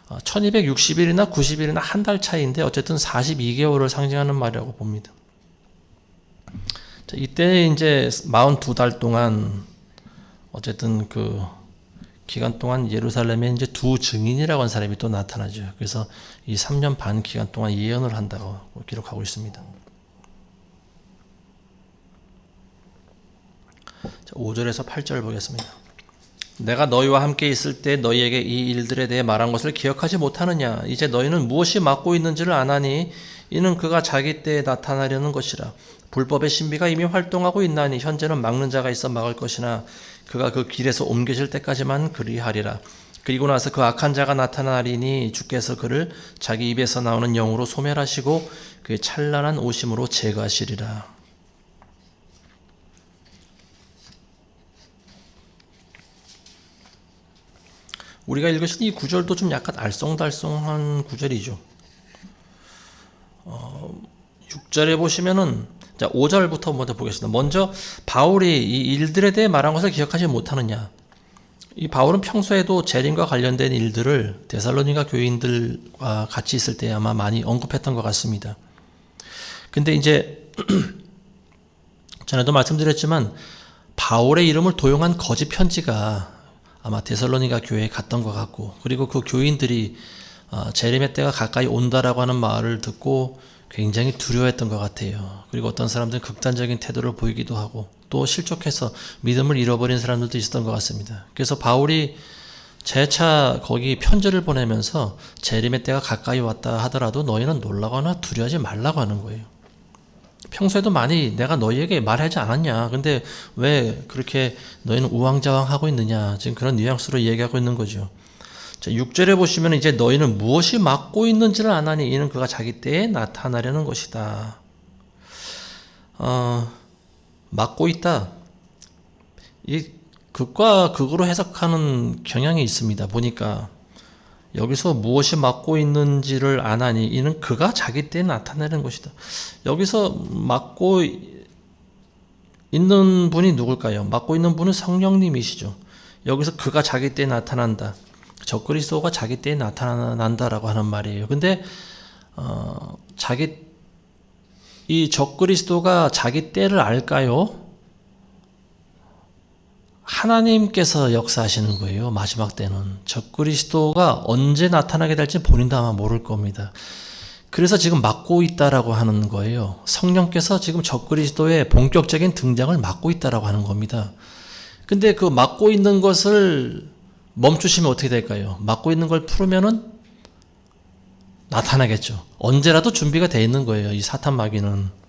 1260일이나 90일이나 한 달 차이인데 어쨌든 42개월을 상징하는 말이라고 봅니다. 자, 이때 이제 42달 동안 어쨌든 그 기간 동안 예루살렘에 이제 두 증인이라고 하는 사람이 또 나타나죠. 그래서 이 3년 반 기간 동안 예언을 한다고 기록하고 있습니다. 자, 5절에서 8절 보겠습니다. 내가 너희와 함께 있을 때 너희에게 이 일들에 대해 말한 것을 기억하지 못하느냐? 이제 너희는 무엇이 막고 있는지를 아나니 이는 그가 자기 때에 나타나려는 것이라. 불법의 신비가 이미 활동하고 있나니 현재는 막는 자가 있어 막을 것이나 그가 그 길에서 옮겨질 때까지만 그리하리라. 그리고 나서 그 악한 자가 나타나리니 주께서 그를 자기 입에서 나오는 영으로 소멸하시고 그의 찬란한 오심으로 제거하시리라. 우리가 읽으신 이 구절도 좀 약간 알쏭달쏭한 구절이죠. 6절에 보시면은, 자, 5절부터 먼저 보겠습니다. 먼저 바울이 이 일들에 대해 말한 것을 기억하지 못하느냐. 이 바울은 평소에도 재림과 관련된 일들을 데살로니가 교인들과 같이 있을 때 아마 많이 언급했던 것 같습니다. 근데 이제 전에도 말씀드렸지만 바울의 이름을 도용한 거짓 편지가 아마 데살로니가 교회에 갔던 것 같고, 그리고 그 교인들이 재림의 때가 가까이 온다라고 하는 말을 듣고 굉장히 두려워했던 것 같아요. 그리고 어떤 사람들은 극단적인 태도를 보이기도 하고 또 실족해서 믿음을 잃어버린 사람들도 있었던 것 같습니다. 그래서 바울이 재차 거기 편지를 보내면서 재림의 때가 가까이 왔다 하더라도 너희는 놀라거나 두려워하지 말라고 하는 거예요. 평소에도 많이 내가 너희에게 말하지 않았냐? 근데 왜 그렇게 너희는 우왕좌왕하고 있느냐? 지금 그런 뉘앙스로 얘기하고 있는 거죠. 자, 6절에 보시면 이제 너희는 무엇이 막고 있는지를 아나니 이는 그가 자기 때에 나타나려는 것이다. 막고 있다. 이 극과 극으로 해석하는 경향이 있습니다. 보니까 여기서 무엇이 막고 있는지를 아나니 이는 그가 자기 때에 나타내는 것이다. 여기서 막고 있는 분이 누굴까요? 막고 있는 분은 성령님이시죠. 여기서 그가 자기 때에 나타난다. 적그리스도가 자기 때에 나타난다라고 하는 말이에요. 근데 이 적그리스도가 자기 때를 알까요? 하나님께서 역사하시는 거예요. 마지막 때는 적그리스도가 언제 나타나게 될지 본인도 아마 모를 겁니다. 그래서 지금 막고 있다라고 하는 거예요. 성령께서 지금 적그리스도의 본격적인 등장을 막고 있다라고 하는 겁니다. 근데 그 막고 있는 것을 멈추시면 어떻게 될까요? 막고 있는 걸 풀으면은 나타나겠죠. 언제라도 준비가 돼 있는 거예요. 이 사탄 마귀는.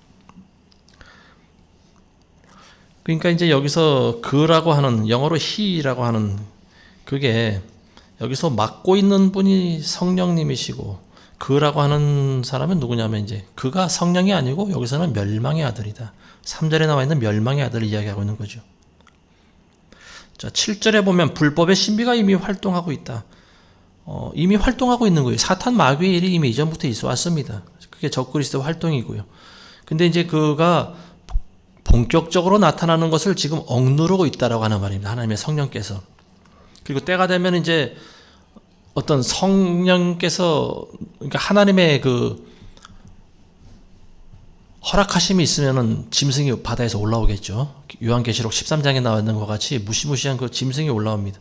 그러니까 이제 여기서 그라고 하는, 영어로 he라고 하는 그게 여기서 막고 있는 분이 성령님이시고 그라고 하는 사람은 누구냐면 이제 그가 성령이 아니고 여기서는 멸망의 아들이다. 3절에 나와 있는 멸망의 아들을 이야기하고 있는 거죠. 자, 7절에 보면 불법의 신비가 이미 활동하고 있다. 이미 활동하고 있는 거예요. 사탄 마귀의 일이 이미 이전부터 있어 왔습니다. 그게 적그리스도 활동이고요. 근데 이제 그가 본격적으로 나타나는 것을 지금 억누르고 있다라고 하는 말입니다. 하나님의 성령께서. 그리고 때가 되면 이제 어떤 성령께서, 그러니까 하나님의 그 허락하심이 있으면은 짐승이 바다에서 올라오겠죠. 요한계시록 13장에 나와 있는 것 같이 무시무시한 그 짐승이 올라옵니다.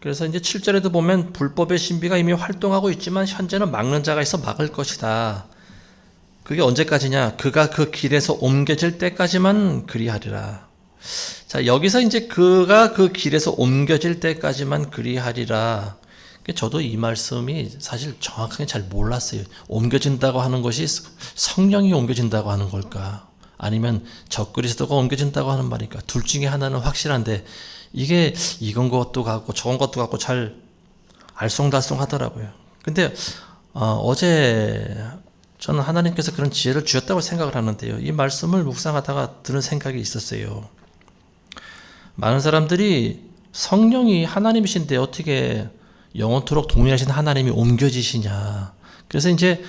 그래서 이제 7절에도 보면 불법의 신비가 이미 활동하고 있지만 현재는 막는 자가 있어 막을 것이다. 그게 언제까지냐? 그가 그 길에서 옮겨질 때까지만 그리하리라. 자, 여기서 이제 그가 그 길에서 옮겨질 때까지만 그리하리라. 저도 이 말씀이 사실 정확하게 잘 몰랐어요. 옮겨진다고 하는 것이 성령이 옮겨진다고 하는 걸까? 아니면 적그리스도가 옮겨진다고 하는 말일까? 둘 중에 하나는 확실한데 이게 이건 것도 같고 저건 것도 같고 잘 알쏭달쏭 하더라고요. 근데 어제 저는 하나님께서 그런 지혜를 주셨다고 생각을 하는데요. 이 말씀을 묵상하다가 드는 생각이 있었어요. 많은 사람들이 성령이 하나님이신데 어떻게 영원토록 동일하신 하나님이 옮겨지시냐. 그래서 이제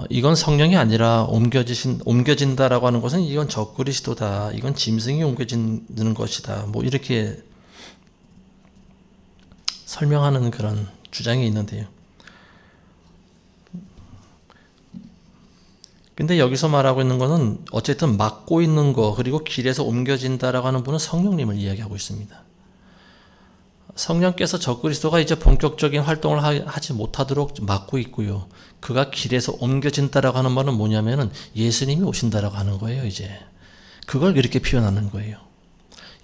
이건 성령이 아니라 옮겨진다라고 하는 것은 이건 적그리스도다. 이건 짐승이 옮겨지는 것이다. 뭐 이렇게 설명하는 그런 주장이 있는데요. 근데 여기서 말하고 있는 것은 어쨌든 막고 있는 거 그리고 길에서 옮겨진다라고 하는 분은 성령님을 이야기하고 있습니다. 성령께서 적그리스도가 이제 본격적인 활동을 하지 못하도록 막고 있고요. 그가 길에서 옮겨진다라고 하는 말은 뭐냐면은 예수님이 오신다라고 하는 거예요, 이제. 그걸 이렇게 표현하는 거예요.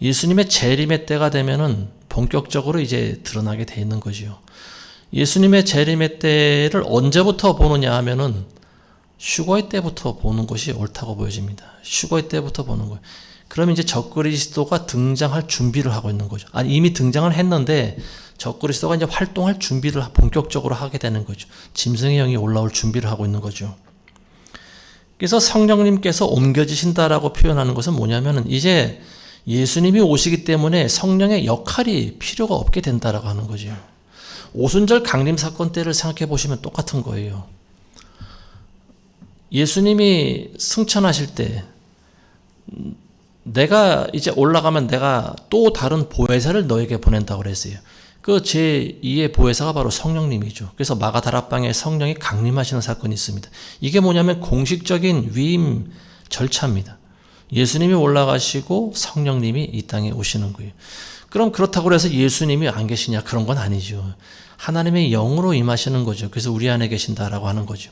예수님의 재림의 때가 되면은 본격적으로 이제 드러나게 돼 있는 거지요. 예수님의 재림의 때를 언제부터 보느냐 하면은 슈거의 때부터 보는 것이 옳다고 보여집니다. 슈거의 때부터 보는 거예요. 그럼 이제 적그리스도가 등장할 준비를 하고 있는 거죠. 아니, 이미 등장을 했는데 적그리스도가 이제 활동할 준비를 본격적으로 하게 되는 거죠. 짐승의 영이 올라올 준비를 하고 있는 거죠. 그래서 성령님께서 옮겨지신다라고 표현하는 것은 뭐냐면은 이제 예수님이 오시기 때문에 성령의 역할이 필요가 없게 된다라고 하는 거죠. 오순절 강림 사건 때를 생각해 보시면 똑같은 거예요. 예수님이 승천하실 때 내가 이제 올라가면 내가 또 다른 보혜사를 너에게 보낸다고 그랬어요. 그 제2의 보혜사가 바로 성령님이죠. 그래서 마가다락방에 성령이 강림하시는 사건이 있습니다. 이게 뭐냐면 공식적인 위임 절차입니다. 예수님이 올라가시고 성령님이 이 땅에 오시는 거예요. 그럼 그렇다고 해서 예수님이 안 계시냐? 그런 건 아니죠. 하나님의 영으로 임하시는 거죠. 그래서 우리 안에 계신다라고 하는 거죠.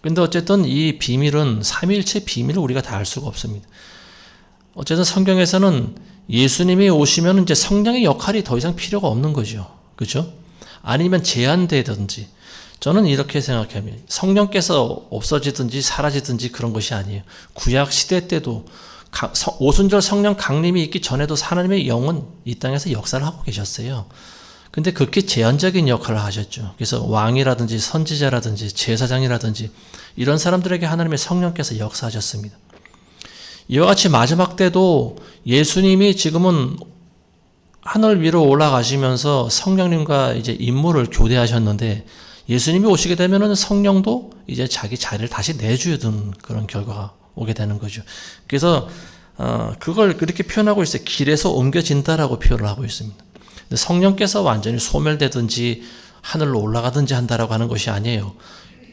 근데 어쨌든 이 비밀은 삼위일체 비밀을 우리가 다 알 수가 없습니다. 어쨌든 성경에서는 예수님이 오시면 이제 성령의 역할이 더 이상 필요가 없는 거죠. 그렇죠? 아니면 제한되든지. 저는 이렇게 생각합니다. 성령께서 없어지든지 사라지든지 그런 것이 아니에요. 구약 시대 때도 오순절 성령 강림이 있기 전에도 하나님의 영은 이 땅에서 역사를 하고 계셨어요. 근데 그렇게 제한적인 역할을 하셨죠. 그래서 왕이라든지 선지자라든지 제사장이라든지 이런 사람들에게 하나님의 성령께서 역사하셨습니다. 이와 같이 마지막 때도 예수님이 지금은 하늘 위로 올라가시면서 성령님과 이제 임무를 교대하셨는데 예수님이 오시게 되면은 성령도 이제 자기 자리를 다시 내주는 그런 결과가 오게 되는 거죠. 그래서 그걸 그렇게 표현하고 있어요. 길에서 옮겨진다라고 표현을 하고 있습니다. 근데 성령께서 완전히 소멸되든지 하늘로 올라가든지 한다라고 하는 것이 아니에요.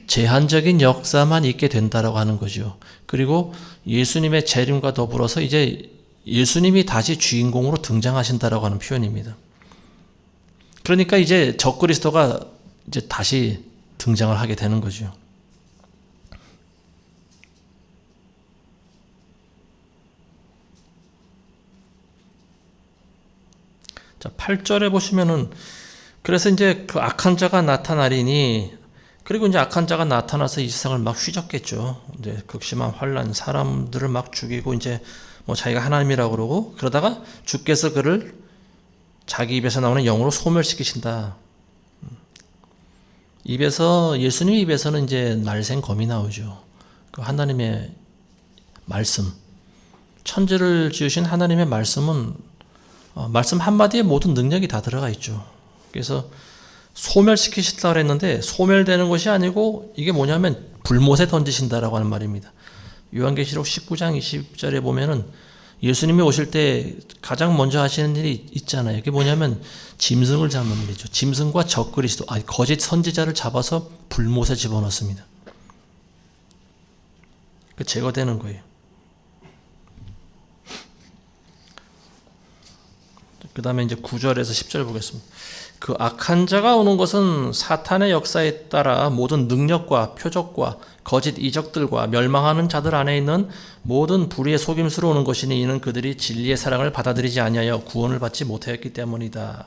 제한적인 역사만 있게 된다라고 하는 거죠. 그리고 예수님의 재림과 더불어서 이제 예수님이 다시 주인공으로 등장하신다라고 하는 표현입니다. 그러니까 이제 적그리스도가 이제 다시 등장을 하게 되는 거죠. 자, 8절에 보시면은 그래서 이제 그 악한 자가 나타나리니 그리고 이제 악한 자가 나타나서 이 세상을 막 휘젓겠죠. 이제 극심한 환란, 사람들을 막 죽이고 이제 뭐 자기가 하나님이라고 그러고 그러다가 주께서 그를 자기 입에서 나오는 영으로 소멸시키신다. 예수님 입에서는 이제 날생 검이 나오죠. 그 하나님의 말씀, 천지를 지으신 하나님의 말씀은 말씀 한마디에 모든 능력이 다 들어가 있죠. 그래서 소멸시키신다고 했는데 소멸되는 것이 아니고 이게 뭐냐면 불못에 던지신다라고 하는 말입니다. 요한계시록 19장 20절에 보면은 예수님이 오실 때 가장 먼저 하시는 일이 있잖아요. 이게 뭐냐면 짐승을 잡는 일이죠. 짐승과 적그리스도, 거짓 선지자를 잡아서 불못에 집어넣습니다. 그 제거되는 거예요. 그 다음에 이제 9절에서 10절 보겠습니다. 그 악한 자가 오는 것은 사탄의 역사에 따라 모든 능력과 표적과 거짓 이적들과 멸망하는 자들 안에 있는 모든 불의의 속임수로 오는 것이니 이는 그들이 진리의 사랑을 받아들이지 아니하여 구원을 받지 못하였기 때문이다.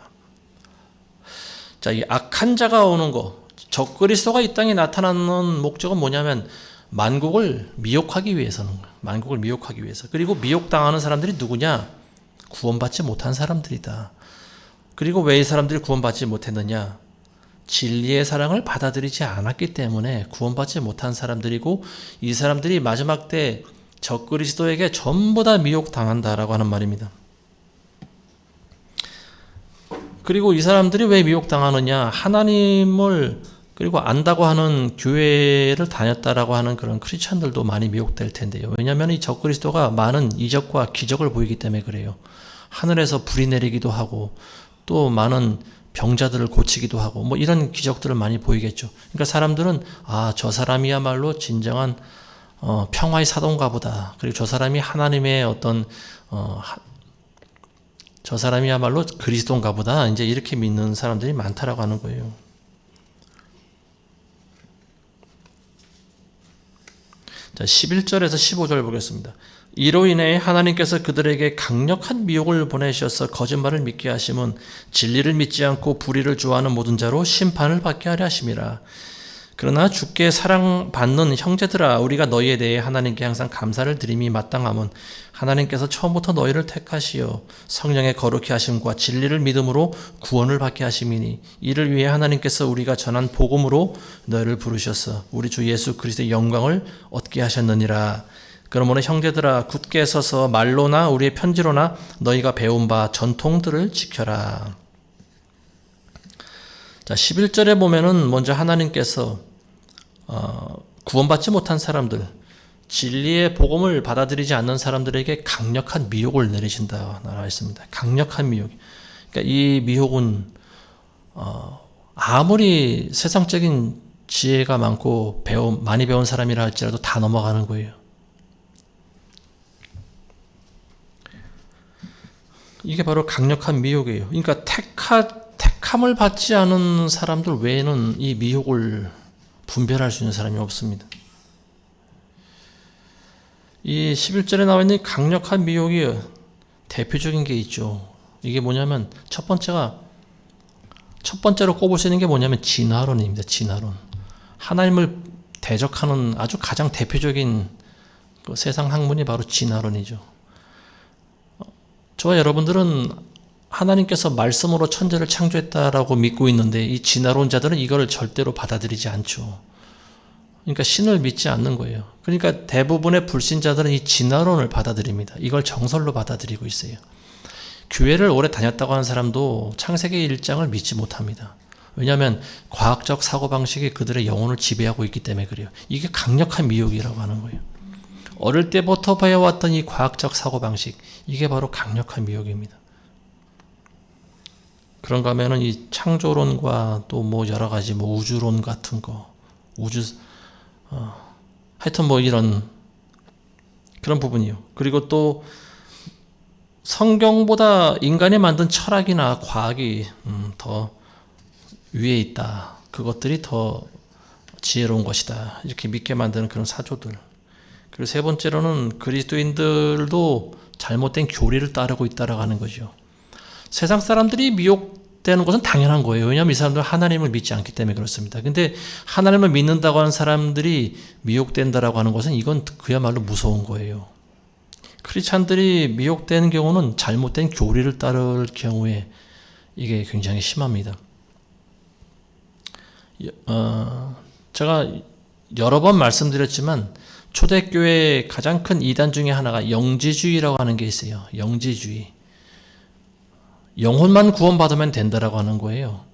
자, 이 악한 자가 오는 거, 적그리스도가 이 땅에 나타나는 목적은 뭐냐면 만국을 미혹하기 위해서는 거예요. 만국을 미혹하기 위해서. 그리고 미혹당하는 사람들이 누구냐? 구원받지 못한 사람들이다. 그리고 왜 이 사람들이 구원받지 못했느냐? 진리의 사랑을 받아들이지 않았기 때문에 구원받지 못한 사람들이고, 이 사람들이 마지막 때 적그리스도에게 전부 다 미혹당한다라고 하는 말입니다. 그리고 이 사람들이 왜 미혹당하느냐? 하나님을 그리고 안다고 하는 교회를 다녔다라고 하는 그런 크리스천들도 많이 미혹될 텐데요. 왜냐하면 이 적그리스도가 많은 이적과 기적을 보이기 때문에 그래요. 하늘에서 불이 내리기도 하고 또 많은 병자들을 고치기도 하고 뭐 이런 기적들을 많이 보이겠죠. 그러니까 사람들은 저 사람이야말로 진정한 평화의 사도인가 보다. 그리고 저 사람이 하나님의 어떤 저 사람이야말로 그리스도인가 보다. 이제 이렇게 믿는 사람들이 많다라고 하는 거예요. 자, 11절에서 15절 보겠습니다. 이로 인해 하나님께서 그들에게 강력한 미혹을 보내셔서 거짓말을 믿게 하심은 진리를 믿지 않고 불의를 좋아하는 모든 자로 심판을 받게 하려 하심이라. 그러나 주께 사랑받는 형제들아, 우리가 너희에 대해 하나님께 항상 감사를 드림이 마땅함은 하나님께서 처음부터 너희를 택하시어 성령의 거룩히 하심과 진리를 믿음으로 구원을 받게 하심이니, 이를 위해 하나님께서 우리가 전한 복음으로 너희를 부르셔서 우리 주 예수 그리스도의 영광을 얻게 하셨느니라. 그러므로 형제들아, 굳게 서서 말로나 우리의 편지로나 너희가 배운 바 전통들을 지켜라. 자, 11절에 보면은 먼저 하나님께서 구원받지 못한 사람들, 진리의 복음을 받아들이지 않는 사람들에게 강력한 미혹을 내리신다 나와 있습니다. 강력한 미혹. 그러니까 이 미혹은 아무리 세상적인 지혜가 많고 많이 배운 사람이라 할지라도 다 넘어가는 거예요. 이게 바로 강력한 미혹이에요. 그러니까 택함을 받지 않은 사람들 외에는 이 미혹을 분별할 수 있는 사람이 없습니다. 이 11절에 나와 있는 강력한 미혹이 대표적인 게 있죠. 이게 뭐냐면 첫 번째로 꼽을 수 있는 게 뭐냐면 진화론입니다. 진화론. 하나님을 대적하는 아주 가장 대표적인 그 세상 학문이 바로 진화론이죠. 저와 여러분들은 하나님께서 말씀으로 천지를 창조했다라고 믿고 있는데 이 진화론자들은 이걸 절대로 받아들이지 않죠. 그러니까 신을 믿지 않는 거예요. 그러니까 대부분의 불신자들은 이 진화론을 받아들입니다. 이걸 정설로 받아들이고 있어요. 교회를 오래 다녔다고 하는 사람도 창세기 1장을 믿지 못합니다. 왜냐하면 과학적 사고방식이 그들의 영혼을 지배하고 있기 때문에 그래요. 이게 강력한 미혹이라고 하는 거예요. 어릴 때부터 배워왔던 이 과학적 사고방식, 이게 바로 강력한 미혹입니다. 그런가 하면은 이 창조론과 또 뭐 여러 가지 뭐 우주론 같은 거, 하여튼 뭐 이런 그런 부분이요. 그리고 또 성경보다 인간이 만든 철학이나 과학이 더 위에 있다. 그것들이 더 지혜로운 것이다. 이렇게 믿게 만드는 그런 사조들. 그리고 세 번째로는 그리스도인들도 잘못된 교리를 따르고 있다라고 하는 거죠. 세상 사람들이 미혹되는 것은 당연한 거예요. 왜냐하면 이 사람들은 하나님을 믿지 않기 때문에 그렇습니다. 근데 하나님을 믿는다고 하는 사람들이 미혹된다라고 하는 것은 이건 그야말로 무서운 거예요. 크리스찬들이 미혹되는 경우는 잘못된 교리를 따를 경우에 이게 굉장히 심합니다. 제가 여러 번 말씀드렸지만 초대교회의 가장 큰 이단 중에 하나가 영지주의라고 하는 게 있어요. 영지주의. 영혼만 구원받으면 된다라고 하는 거예요.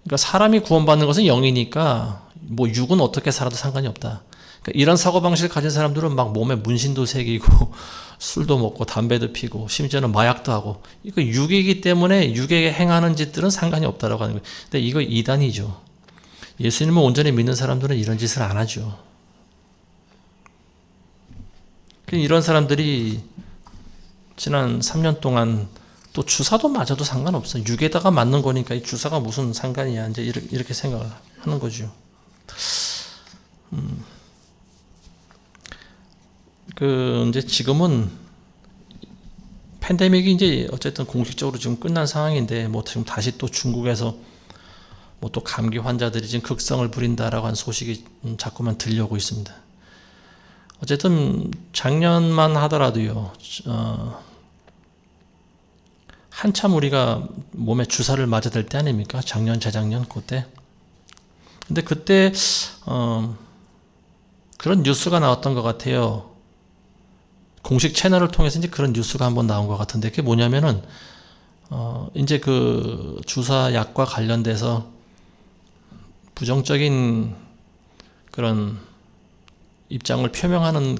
그러니까 사람이 구원받는 것은 영이니까 뭐 육은 어떻게 살아도 상관이 없다. 그러니까 이런 사고방식을 가진 사람들은 막 몸에 문신도 새기고 술도 먹고 담배도 피고 심지어는 마약도 하고, 이거 육이기 때문에 육에 행하는 짓들은 상관이 없다라고 하는 거예요. 근데 이거 이단이죠. 예수님을 온전히 믿는 사람들은 이런 짓을 안 하죠. 이런 사람들이 지난 3년 동안 또 주사도 맞아도 상관없어. 육에다가 맞는 거니까 이 주사가 무슨 상관이야. 이제 이렇게 생각을 하는 거죠. 이제 지금은 팬데믹이 이제 어쨌든 공식적으로 지금 끝난 상황인데, 뭐 지금 다시 또 중국에서 뭐 또 감기 환자들이 지금 극성을 부린다라고 한 소식이 자꾸만 들려오고 있습니다. 어쨌든 작년만 하더라도요, 한참 우리가 몸에 주사를 맞아야 될 때 아닙니까? 작년, 재작년 그때. 근데 그때 그런 뉴스가 나왔던 것 같아요. 공식 채널을 통해서 이제 그런 뉴스가 한번 나온 것 같은데, 그게 뭐냐면은 이제 그 주사 약과 관련돼서 부정적인 그런 입장을 표명하는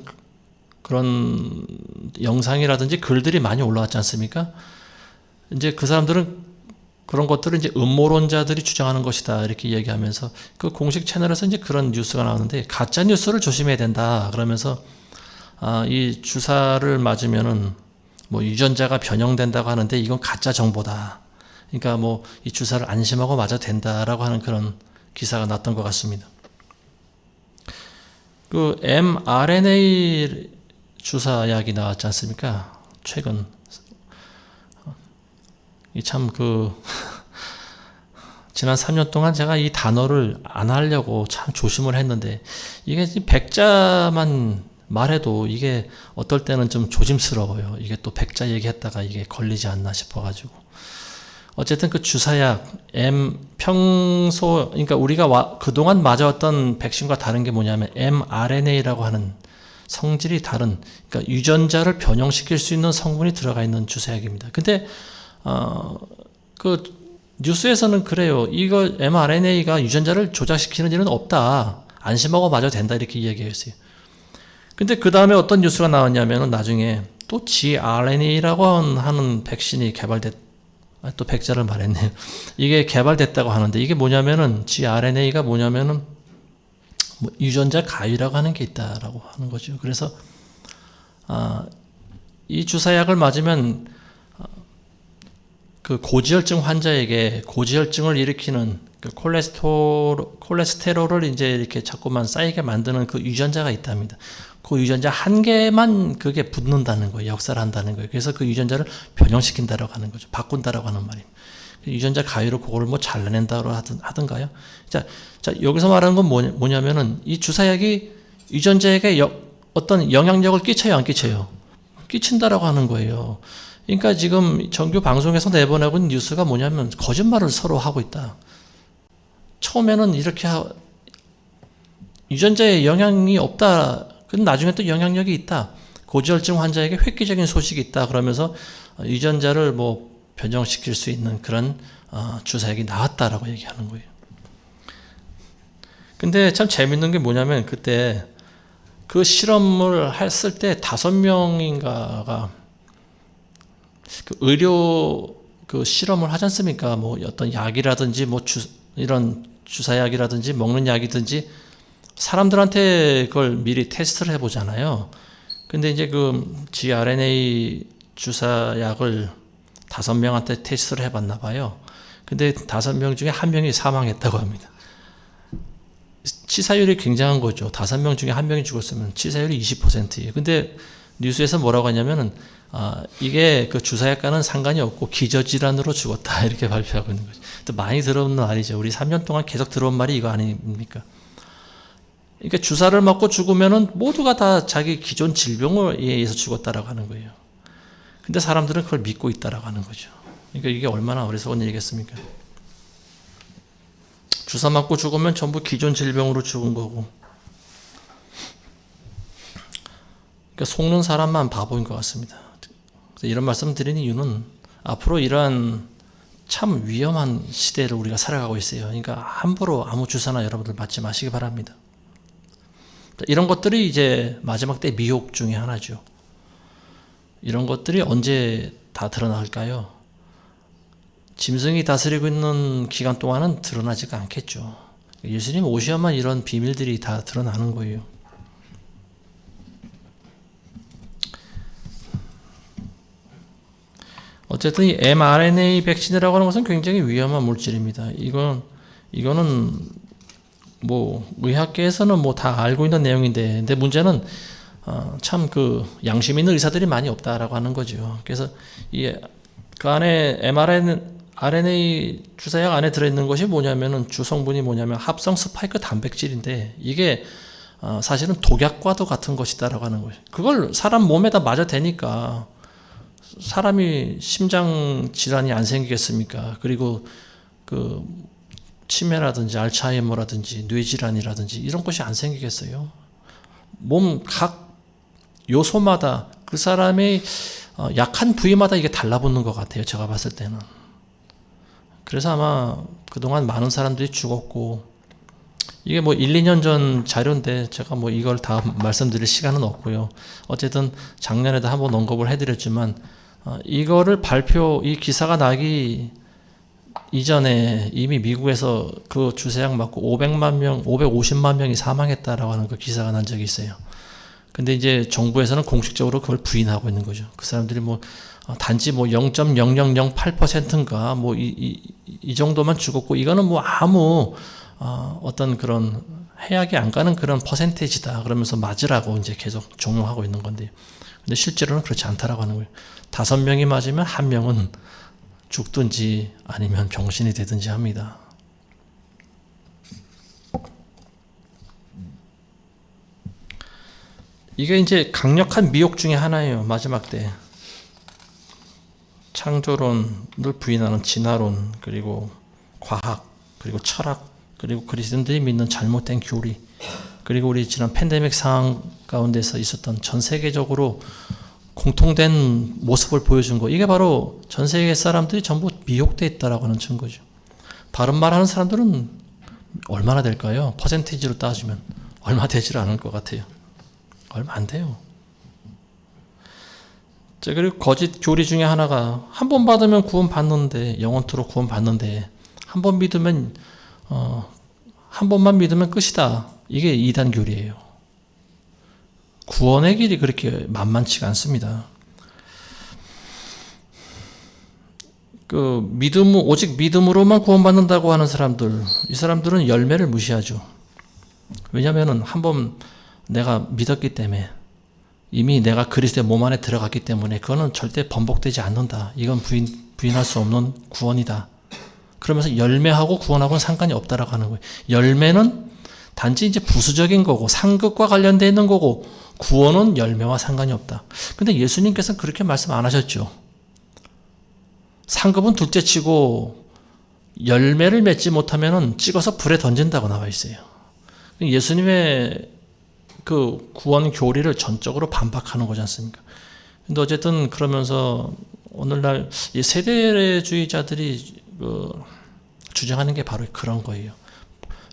그런 영상이라든지 글들이 많이 올라왔지 않습니까? 이제 그 사람들은 그런 것들을 이제 음모론자들이 주장하는 것이다 이렇게 얘기하면서 그 공식 채널에서 이제 그런 뉴스가 나오는데, 가짜 뉴스를 조심해야 된다 그러면서 이 주사를 맞으면은 뭐 유전자가 변형된다고 하는데 이건 가짜 정보다. 그러니까 뭐 이 주사를 안심하고 맞아도 된다라고 하는 그런 기사가 났던 것 같습니다. 그 mRNA 주사약이 나왔지 않습니까? 최근. 이 참 지난 3년 동안 제가 이 단어를 안 하려고 참 조심을 했는데, 이게 백자만 말해도 이게 어떨 때는 좀 조심스러워요. 이게 또 백자 얘기했다가 이게 걸리지 않나 싶어가지고. 어쨌든 그 주사약, 그러니까 우리가 그동안 맞아왔던 백신과 다른 게 뭐냐면 mRNA라고 하는 성질이 다른, 그러니까 유전자를 변형시킬 수 있는 성분이 들어가 있는 주사약입니다. 근데 그 뉴스에서는 그래요. 이거 mRNA가 유전자를 조작시키는 일은 없다. 안심하고 맞아도 된다 이렇게 이야기했어요. 근데 그 다음에 어떤 뉴스가 나왔냐면은 나중에 또 gRNA라고 하는 백신이 또 백자를 말했네요. 이게 개발됐다고 하는데, 이게 뭐냐면은 gRNA가 뭐냐면은 뭐 유전자 가위라고 하는 게 있다라고 하는 거죠. 그래서 이 주사약을 맞으면 그 고지혈증 환자에게 고지혈증을 일으키는 그 콜레스테롤을 이제 이렇게 자꾸만 쌓이게 만드는 그 유전자가 있답니다. 그 유전자 한 개만 그게 붙는다는 거예요. 역사를 한다는 거예요. 그래서 그 유전자를 변형시킨다라고 하는 거죠. 바꾼다라고 하는 말입니다. 유전자 가위로 그걸 뭐 잘라낸다고 하던가요? 자, 여기서 말하는 건 뭐냐면은 이 주사약이 유전자에게 어떤 영향력을 끼쳐요, 안 끼쳐요? 끼친다라고 하는 거예요. 그러니까 지금 정규 방송에서 내보내고 있는 뉴스가 뭐냐면 거짓말을 서로 하고 있다. 처음에는 이렇게 유전자에 영향이 없다. 근데 나중에 또 영향력이 있다. 고지혈증 환자에게 획기적인 소식이 있다. 그러면서 유전자를 뭐 변형시킬 수 있는 그런 주사약이 나왔다라고 얘기하는 거예요. 근데 참 재밌는 게 뭐냐면 그때 그 실험을 했을 때 5명인가가 그 의료 그 실험을 하지 않습니까? 뭐 어떤 약이라든지 뭐 이런 주사약이라든지 먹는 약이든지 사람들한테 그걸 미리 테스트를 해보잖아요. 근데 이제 그 gRNA 주사약을 5명한테 테스트를 해봤나 봐요. 근데 5명 중에 1명이 사망했다고 합니다. 치사율이 굉장한 거죠. 5명 중에 1명이 죽었으면 치사율이 20%예요. 근데 뉴스에서 뭐라고 하냐면은 이게 그 주사약과는 상관이 없고 기저질환으로 죽었다 이렇게 발표하고 있는 거죠. 또 많이 들어온 말이죠. 우리 3년 동안 계속 들어온 말이 이거 아닙니까? 그러니까 주사를 맞고 죽으면은 모두가 다 자기 기존 질병에 의해서 죽었다라고 하는 거예요. 근데 사람들은 그걸 믿고 있다라고 하는 거죠. 그러니까 이게 얼마나 어리석은 얘기겠습니까? 주사 맞고 죽으면 전부 기존 질병으로 죽은 거고. 그러니까 속는 사람만 바보인 것 같습니다. 이런 말씀 드리는 이유는 앞으로 이러한 참 위험한 시대를 우리가 살아가고 있어요. 그러니까 함부로 아무 주사나 여러분들 맞지 마시기 바랍니다. 이런 것들이 이제 마지막 때 미혹 중에 하나죠. 이런 것들이 언제 다 드러날까요? 짐승이 다스리고 있는 기간 동안은 드러나지가 않겠죠. 예수님 오셔야만 이런 비밀들이 다 드러나는 거예요. 어쨌든 이 mRNA 백신이라고 하는 것은 굉장히 위험한 물질입니다. 이거는 뭐 의학계에서는 뭐 다 알고 있는 내용인데, 근데 문제는 참 그 양심 있는 의사들이 많이 없다라고 하는 거죠. 그래서 그 안에 mRNA 주사약 안에 들어있는 것이 뭐냐면은 주성분이 뭐냐면 합성 스파이크 단백질인데, 이게 사실은 독약과도 같은 것이다라고 하는 거죠. 그걸 사람 몸에다 맞아 대니까 사람이 심장 질환이 안 생기겠습니까? 그리고 그 치매라든지 알츠하이머라든지 뇌질환이라든지 이런 것이 안 생기겠어요? 몸 각 요소마다 그 사람의 약한 부위마다 이게 달라붙는 것 같아요. 제가 봤을 때는. 그래서 아마 그동안 많은 사람들이 죽었고, 이게 뭐 1, 2년 전 자료인데 제가 뭐 이걸 다 말씀드릴 시간은 없고요. 어쨌든 작년에도 한번 언급을 해드렸지만, 이거를 이 기사가 나기 이전에 이미 미국에서 그 주사약 맞고 550만 명이 사망했다라고 하는 그 기사가 난 적이 있어요. 근데 이제 정부에서는 공식적으로 그걸 부인하고 있는 거죠. 그 사람들이 뭐 단지 뭐 0.0008%인가 뭐 이 정도만 죽었고, 이거는 뭐 아무 어떤 그런 해악이 안 가는 그런 퍼센테이지다 그러면서 맞으라고 이제 계속 종용하고 있는 건데, 근데 실제로는 그렇지 않다라고 하는 거예요. 5명이 맞으면 1명은 죽든지 아니면 병신이 되든지 합니다. 이게 이제 강력한 미혹 중에 하나예요. 마지막 때 창조론을 부인하는 진화론, 그리고 과학, 그리고 철학, 그리고 그리스도인들이 믿는 잘못된 교리, 그리고 우리 지난 팬데믹 상황 가운데서 있었던 전 세계적으로 공통된 모습을 보여준 거, 이게 바로 전 세계 사람들이 전부 미혹되어 있다라고 하는 증거죠. 바른 말하는 사람들은 얼마나 될까요? 퍼센테이지로 따지면 얼마 되질 않을 것 같아요. 얼마 안 돼요. 자, 그리고 거짓 교리 중에 하나가 한 번 받으면 구원 받는데, 영원토록 구원 받는데, 한 번 믿으면 한 번만 믿으면 끝이다. 이게 이단 교리예요. 구원의 길이 그렇게 만만치가 않습니다. 오직 믿음으로만 구원받는다고 하는 사람들, 이 사람들은 열매를 무시하죠. 왜냐하면 한번 내가 믿었기 때문에, 이미 내가 그리스도의 몸 안에 들어갔기 때문에 그거는 절대 번복되지 않는다. 이건 부인할 수 없는 구원이다. 그러면서 열매하고 구원하고는 상관이 없다라고 하는 거예요. 열매는 단지 이제 부수적인 거고 상급과 관련되어 있는 거고, 구원은 열매와 상관이 없다. 근데 예수님께서는 그렇게 말씀 안 하셨죠. 상급은 둘째치고 열매를 맺지 못하면은 찍어서 불에 던진다고 나와 있어요. 예수님의 그 구원 교리를 전적으로 반박하는 거지 않습니까? 근데 어쨌든 그러면서 오늘날 이 세대주의자들이 주장하는 게 바로 그런 거예요.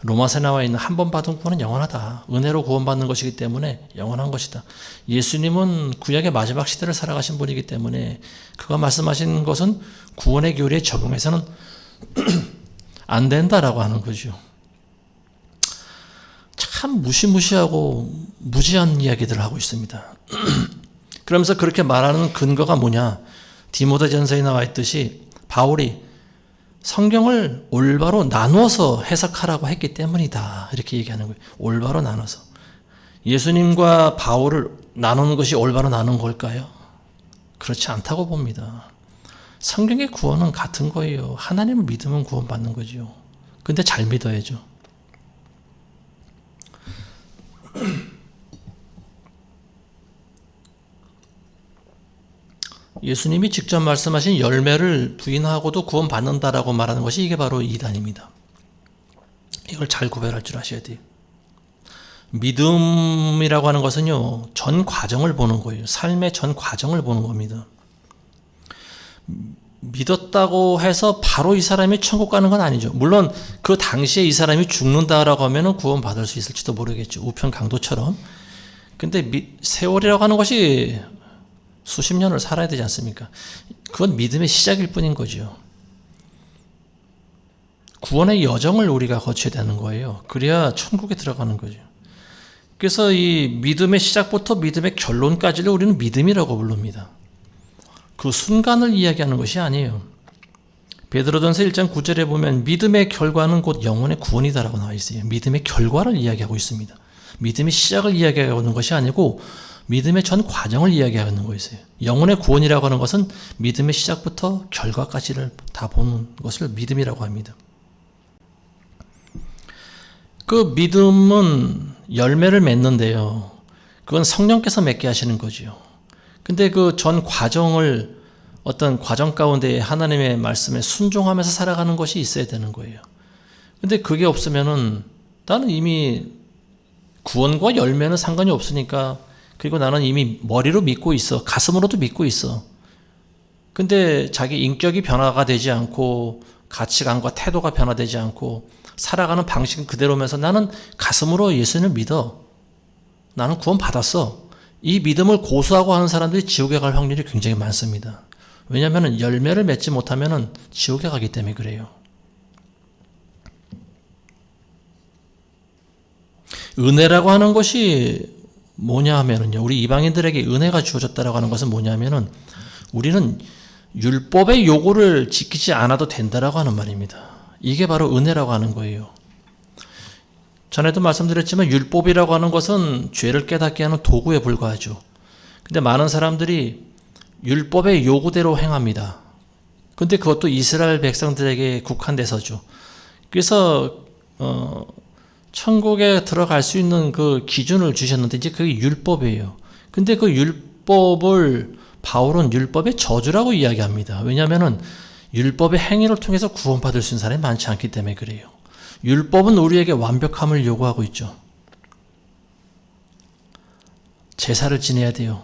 로마서에 나와 있는 한 번 받은 구원은 영원하다. 은혜로 구원받는 것이기 때문에 영원한 것이다. 예수님은 구약의 마지막 시대를 살아가신 분이기 때문에 그가 말씀하신 것은 구원의 교리에 적용해서는 안 된다라고 하는 거죠. 참 무시무시하고 무지한 이야기들을 하고 있습니다. 그러면서 그렇게 말하는 근거가 뭐냐? 디모데전서에 나와 있듯이 바울이 성경을 올바로 나누어서 해석하라고 했기 때문이다. 이렇게 얘기하는 거예요. 올바로 나눠서. 예수님과 바울을 나누는 것이 올바로 나눈 걸까요? 그렇지 않다고 봅니다. 성경의 구원은 같은 거예요. 하나님을 믿으면 구원받는 거죠. 근데 잘 믿어야죠. 예수님이 직접 말씀하신 열매를 부인하고도 구원받는다라고 말하는 것이 이게 바로 이단입니다. 이걸 잘 구별할 줄 아셔야 돼요. 믿음이라고 하는 것은요, 전 과정을 보는 거예요. 삶의 전 과정을 보는 겁니다. 믿었다고 해서 바로 이 사람이 천국 가는 건 아니죠. 물론 그 당시에 이 사람이 죽는다라고 하면 구원받을 수 있을지도 모르겠죠. 우편 강도처럼. 근데 세월이라고 하는 것이 수십 년을 살아야 되지 않습니까? 그건 믿음의 시작일 뿐인 거죠. 구원의 여정을 우리가 거쳐야 되는 거예요. 그래야 천국에 들어가는 거죠. 그래서 이 믿음의 시작부터 믿음의 결론까지를 우리는 믿음이라고 부릅니다. 그 순간을 이야기하는 것이 아니에요. 베드로전서 1장 9절에 보면 믿음의 결과는 곧 영혼의 구원이다라고 나와 있어요. 믿음의 결과를 이야기하고 있습니다. 믿음의 시작을 이야기하고 있는 것이 아니고 믿음의 전 과정을 이야기하는 거였어요. 영혼의 구원이라고 하는 것은 믿음의 시작부터 결과까지를 다 보는 것을 믿음이라고 합니다. 그 믿음은 열매를 맺는데요. 그건 성령께서 맺게 하시는 거지요. 근데 그 전 과정을 어떤 과정 가운데 하나님의 말씀에 순종하면서 살아가는 것이 있어야 되는 거예요. 근데 그게 없으면은 나는 이미 구원과 열매는 상관이 없으니까, 그리고 나는 이미 머리로 믿고 있어. 가슴으로도 믿고 있어. 근데 자기 인격이 변화가 되지 않고 가치관과 태도가 변화되지 않고 살아가는 방식은 그대로면서 나는 가슴으로 예수님을 믿어. 나는 구원 받았어. 이 믿음을 고수하고 하는 사람들이 지옥에 갈 확률이 굉장히 많습니다. 왜냐하면 열매를 맺지 못하면 지옥에 가기 때문에 그래요. 은혜라고 하는 것이 뭐냐 하면은요, 우리 이방인들에게 은혜가 주어졌다라고 하는 것은 뭐냐 하면은 우리는 율법의 요구를 지키지 않아도 된다라고 하는 말입니다. 이게 바로 은혜라고 하는 거예요. 전에도 말씀드렸지만 율법이라고 하는 것은 죄를 깨닫게 하는 도구에 불과하죠. 근데 많은 사람들이 율법의 요구대로 행합니다. 근데 그것도 이스라엘 백성들에게 국한돼서죠. 그래서 천국에 들어갈 수 있는 그 기준을 주셨는데 이제 그게 율법이에요. 근데 그 율법을 바울은 율법의 저주라고 이야기합니다. 왜냐하면은 율법의 행위를 통해서 구원받을 수 있는 사람이 많지 않기 때문에 그래요. 율법은 우리에게 완벽함을 요구하고 있죠. 제사를 지내야 돼요.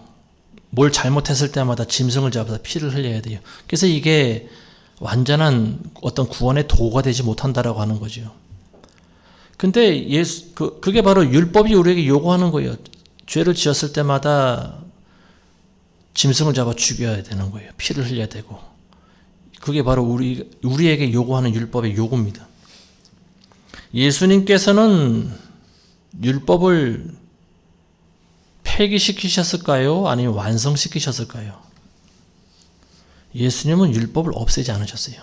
뭘 잘못했을 때마다 짐승을 잡아서 피를 흘려야 돼요. 그래서 이게 완전한 어떤 구원의 도구가 되지 못한다라고 하는 거죠. 근데 그게 바로 율법이 우리에게 요구하는 거예요. 죄를 지었을 때마다 짐승을 잡아 죽여야 되는 거예요. 피를 흘려야 되고. 그게 바로 우리에게 요구하는 율법의 요구입니다. 예수님께서는 율법을 폐기시키셨을까요? 아니면 완성시키셨을까요? 예수님은 율법을 없애지 않으셨어요.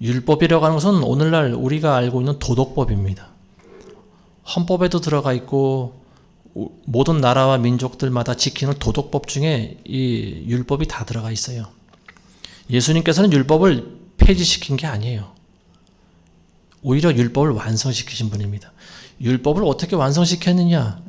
율법이라고 하는 것은 오늘날 우리가 알고 있는 도덕법입니다. 헌법에도 들어가 있고 모든 나라와 민족들마다 지키는 도덕법 중에 이 율법이 다 들어가 있어요. 예수님께서는 율법을 폐지시킨 게 아니에요. 오히려 율법을 완성시키신 분입니다. 율법을 어떻게 완성시켰느냐?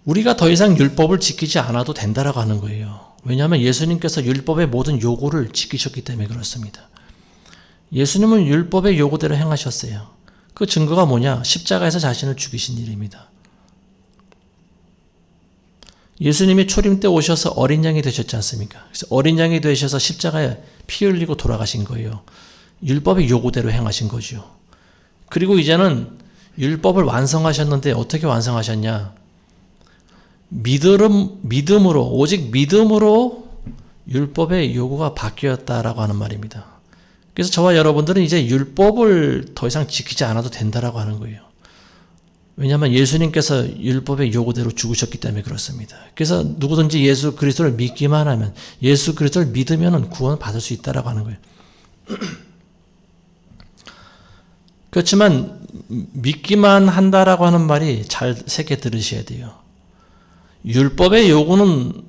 우리가 더 이상 율법을 지키지 않아도 된다라고 하는 거예요. 왜냐하면 예수님께서 율법의 모든 요구를 지키셨기 때문에 그렇습니다. 예수님은 율법의 요구대로 행하셨어요. 그 증거가 뭐냐? 십자가에서 자신을 죽이신 일입니다. 예수님이 초림 때 오셔서 어린 양이 되셨지 않습니까? 그래서 어린 양이 되셔서 십자가에 피 흘리고 돌아가신 거예요. 율법의 요구대로 행하신 거죠. 그리고 이제는 율법을 완성하셨는데 어떻게 완성하셨냐? 믿음으로, 오직 믿음으로 율법의 요구가 바뀌었다라고 하는 말입니다. 그래서 저와 여러분들은 이제 율법을 더 이상 지키지 않아도 된다라고 하는 거예요. 왜냐하면 예수님께서 율법의 요구대로 죽으셨기 때문에 그렇습니다. 그래서 누구든지 예수 그리스도를 믿기만 하면, 예수 그리스도를 믿으면 구원을 받을 수 있다라고 하는 거예요. 그렇지만 믿기만 한다라고 하는 말이 잘 새겨 들으셔야 돼요. 율법의 요구는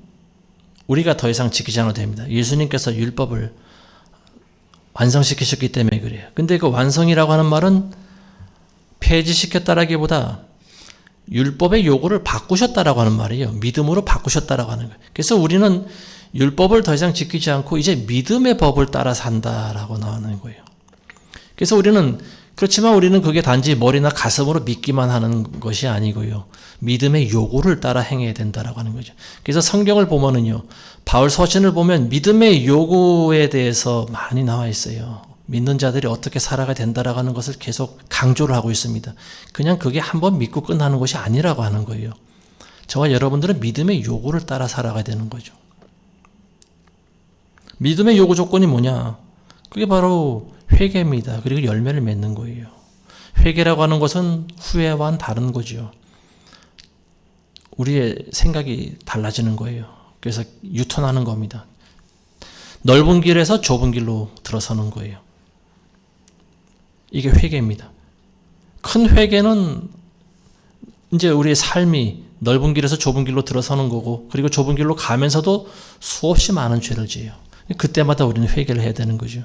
우리가 더 이상 지키지 않아도 됩니다. 예수님께서 율법을 완성시키셨기 때문에 그래요. 근데 그 완성이라고 하는 말은 폐지시켰다라기보다 율법의 요구를 바꾸셨다라고 하는 말이에요. 믿음으로 바꾸셨다라고 하는 거예요. 그래서 우리는 율법을 더 이상 지키지 않고 이제 믿음의 법을 따라 산다라고 나오는 거예요. 그래서 그렇지만 우리는 그게 단지 머리나 가슴으로 믿기만 하는 것이 아니고요. 믿음의 요구를 따라 행해야 된다라고 하는 거죠. 그래서 성경을 보면은요, 바울 서신을 보면 믿음의 요구에 대해서 많이 나와 있어요. 믿는 자들이 어떻게 살아가야 된다라고 하는 것을 계속 강조를 하고 있습니다. 그냥 그게 한번 믿고 끝나는 것이 아니라고 하는 거예요. 저와 여러분들은 믿음의 요구를 따라 살아가야 되는 거죠. 믿음의 요구 조건이 뭐냐? 그게 바로 회개입니다. 그리고 열매를 맺는 거예요. 회개라고 하는 것은 후회와는 다른 거죠. 우리의 생각이 달라지는 거예요. 그래서 유턴하는 겁니다. 넓은 길에서 좁은 길로 들어서는 거예요. 이게 회개입니다. 큰 회개는 이제 우리의 삶이 넓은 길에서 좁은 길로 들어서는 거고, 그리고 좁은 길로 가면서도 수없이 많은 죄를 지어요. 그때마다 우리는 회개를 해야 되는 거죠.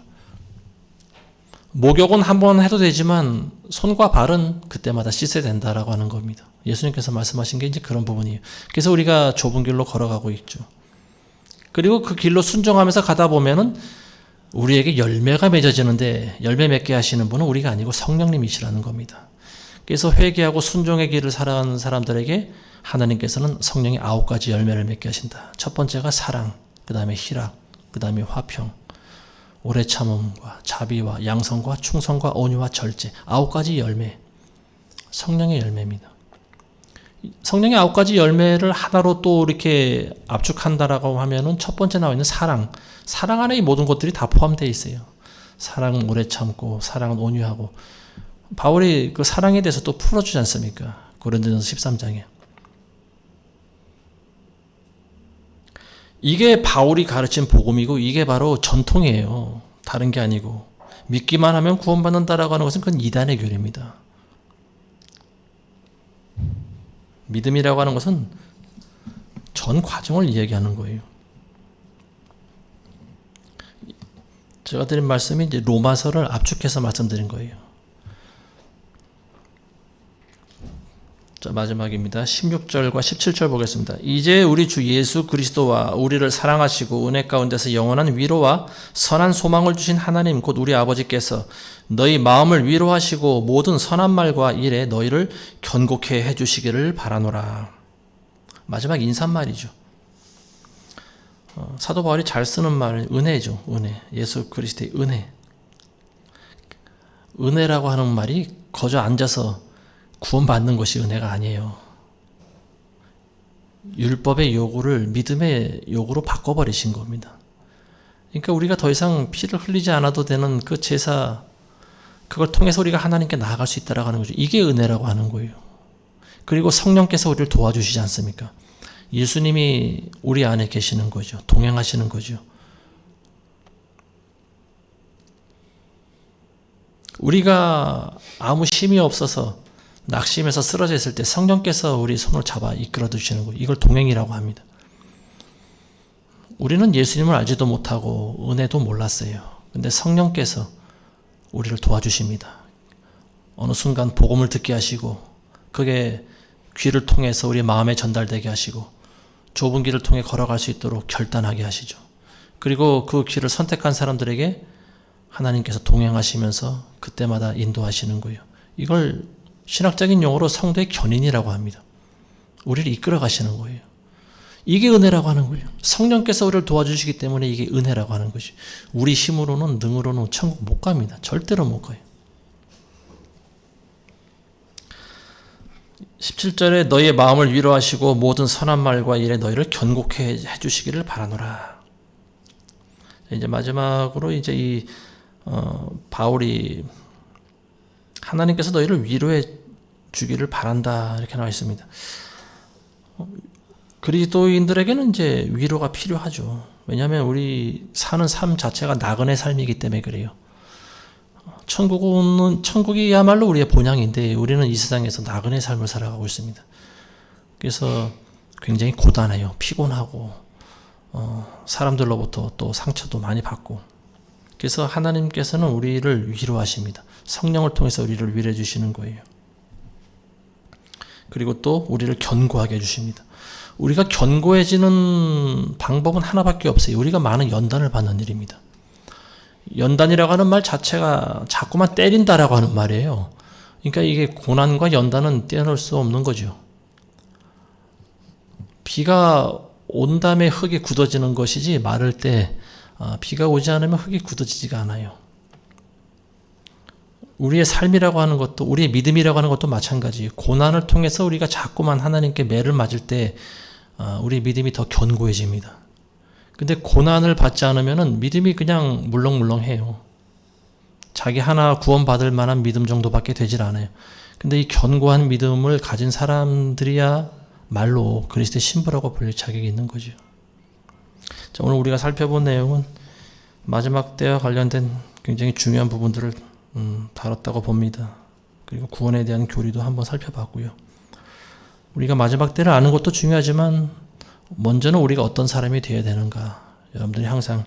목욕은 한 번 해도 되지만 손과 발은 그때마다 씻어야 된다라고 하는 겁니다. 예수님께서 말씀하신 게 이제 그런 부분이에요. 그래서 우리가 좁은 길로 걸어가고 있죠. 그리고 그 길로 순종하면서 가다 보면은 우리에게 열매가 맺어지는데, 열매 맺게 하시는 분은 우리가 아니고 성령님이시라는 겁니다. 그래서 회개하고 순종의 길을 살아가는 사람들에게 하나님께서는 성령의 9가지 열매를 맺게 하신다. 첫 번째가 사랑, 그 다음에 희락, 그 다음에 화평, 오래 참음과 자비와 양성과 충성과 온유와 절제. 9가지 열매, 성령의 열매입니다. 성령의 9가지 열매를 하나로 또 이렇게 압축한다라고 하면은 첫 번째 나와 있는 사랑. 사랑 안에 이 모든 것들이 다 포함되어 있어요. 사랑은 오래 참고, 사랑은 온유하고. 바울이 그 사랑에 대해서 또 풀어주지 않습니까? 고린도전서 13장에. 이게 바울이 가르친 복음이고, 이게 바로 전통이에요. 다른 게 아니고. 믿기만 하면 구원받는다라고 하는 것은 그건 이단의 교리입니다. 믿음이라고 하는 것은 전 과정을 이야기하는 거예요. 제가 드린 말씀이 이제 로마서를 압축해서 말씀드린 거예요. 자, 마지막입니다. 16절과 17절 보겠습니다. 이제 우리 주 예수 그리스도와 우리를 사랑하시고 은혜 가운데서 영원한 위로와 선한 소망을 주신 하나님 곧 우리 아버지께서 너희 마음을 위로하시고 모든 선한 말과 일에 너희를 견고케 해주시기를 바라노라. 마지막 인사말이죠. 사도 바울이 잘 쓰는 말은 은혜죠. 은혜. 예수 그리스도의 은혜. 은혜라고 하는 말이 거저 앉아서 구원받는 것이 은혜가 아니에요. 율법의 요구를 믿음의 요구로 바꿔버리신 겁니다. 그러니까 우리가 더 이상 피를 흘리지 않아도 되는 그 제사, 그걸 통해서 우리가 하나님께 나아갈 수 있다라고 하는 거죠. 이게 은혜라고 하는 거예요. 그리고 성령께서 우리를 도와주시지 않습니까? 예수님이 우리 안에 계시는 거죠. 동행하시는 거죠. 우리가 아무 힘이 없어서 낙심해서 쓰러져 있을 때 성령께서 우리 손을 잡아 이끌어 주시는 거예요. 이걸 동행이라고 합니다. 우리는 예수님을 알지도 못하고 은혜도 몰랐어요. 근데 성령께서 우리를 도와주십니다. 어느 순간 복음을 듣게 하시고, 그게 귀를 통해서 우리 마음에 전달되게 하시고, 좁은 길을 통해 걸어갈 수 있도록 결단하게 하시죠. 그리고 그 길을 선택한 사람들에게 하나님께서 동행하시면서 그때마다 인도하시는 거예요. 이걸 신학적인 용어로 성도의 견인이라고 합니다. 우리를 이끌어 가시는 거예요. 이게 은혜라고 하는 거예요. 성령께서 우리를 도와주시기 때문에 이게 은혜라고 하는 것이. 우리 힘으로는, 능으로는 천국 못 갑니다. 절대로 못 가요. 17절에 너희의 마음을 위로하시고 모든 선한 말과 일에 너희를 견고케 해주시기를 바라노라. 이제 마지막으로 이제 이 바울이 하나님께서 너희를 위로해 주기를 바란다 이렇게 나와 있습니다. 그리스도인들에게는 이제 위로가 필요하죠. 왜냐하면 우리 사는 삶 자체가 나그네 삶이기 때문에 그래요. 천국이야말로 우리의 본향인데 우리는 이 세상에서 나그네 삶을 살아가고 있습니다. 그래서 굉장히 고단해요. 피곤하고 사람들로부터 또 상처도 많이 받고. 그래서 하나님께서는 우리를 위로하십니다. 성령을 통해서 우리를 위로해 주시는 거예요. 그리고 또 우리를 견고하게 해주십니다. 우리가 견고해지는 방법은 하나밖에 없어요. 우리가 많은 연단을 받는 일입니다. 연단이라고 하는 말 자체가 자꾸만 때린다라고 하는 말이에요. 그러니까 이게 고난과 연단은 떼어놓을 수 없는 거죠. 비가 온 다음에 흙이 굳어지는 것이지 마를 때 비가 오지 않으면 흙이 굳어지지가 않아요. 우리의 삶이라고 하는 것도, 우리의 믿음이라고 하는 것도 마찬가지예요. 고난을 통해서 우리가 자꾸만 하나님께 매를 맞을 때 우리의 믿음이 더 견고해집니다. 근데 고난을 받지 않으면 믿음이 그냥 물렁물렁해요. 자기 하나 구원받을 만한 믿음 정도밖에 되질 않아요. 근데 이 견고한 믿음을 가진 사람들이야 말로 그리스도의 신부라고 불릴 자격이 있는 거죠. 자, 오늘 우리가 살펴본 내용은 마지막 때와 관련된 굉장히 중요한 부분들을 다뤘다고 봅니다. 그리고 구원에 대한 교리도 한번 살펴봤고요. 우리가 마지막 때를 아는 것도 중요하지만 먼저는 우리가 어떤 사람이 되어야 되는가, 여러분들이 항상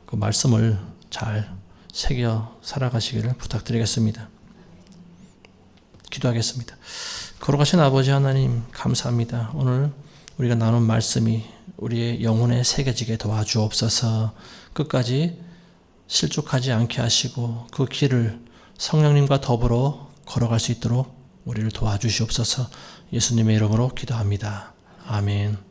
그 말씀을 잘 새겨 살아가시기를 부탁드리겠습니다. 기도하겠습니다. 거룩하신 아버지 하나님, 감사합니다. 오늘 우리가 나눈 말씀이 우리의 영혼에 새겨지게 도와주옵소서. 끝까지 실족하지 않게 하시고 그 길을 성령님과 더불어 걸어갈 수 있도록 우리를 도와주시옵소서. 예수님의 이름으로 기도합니다. 아멘.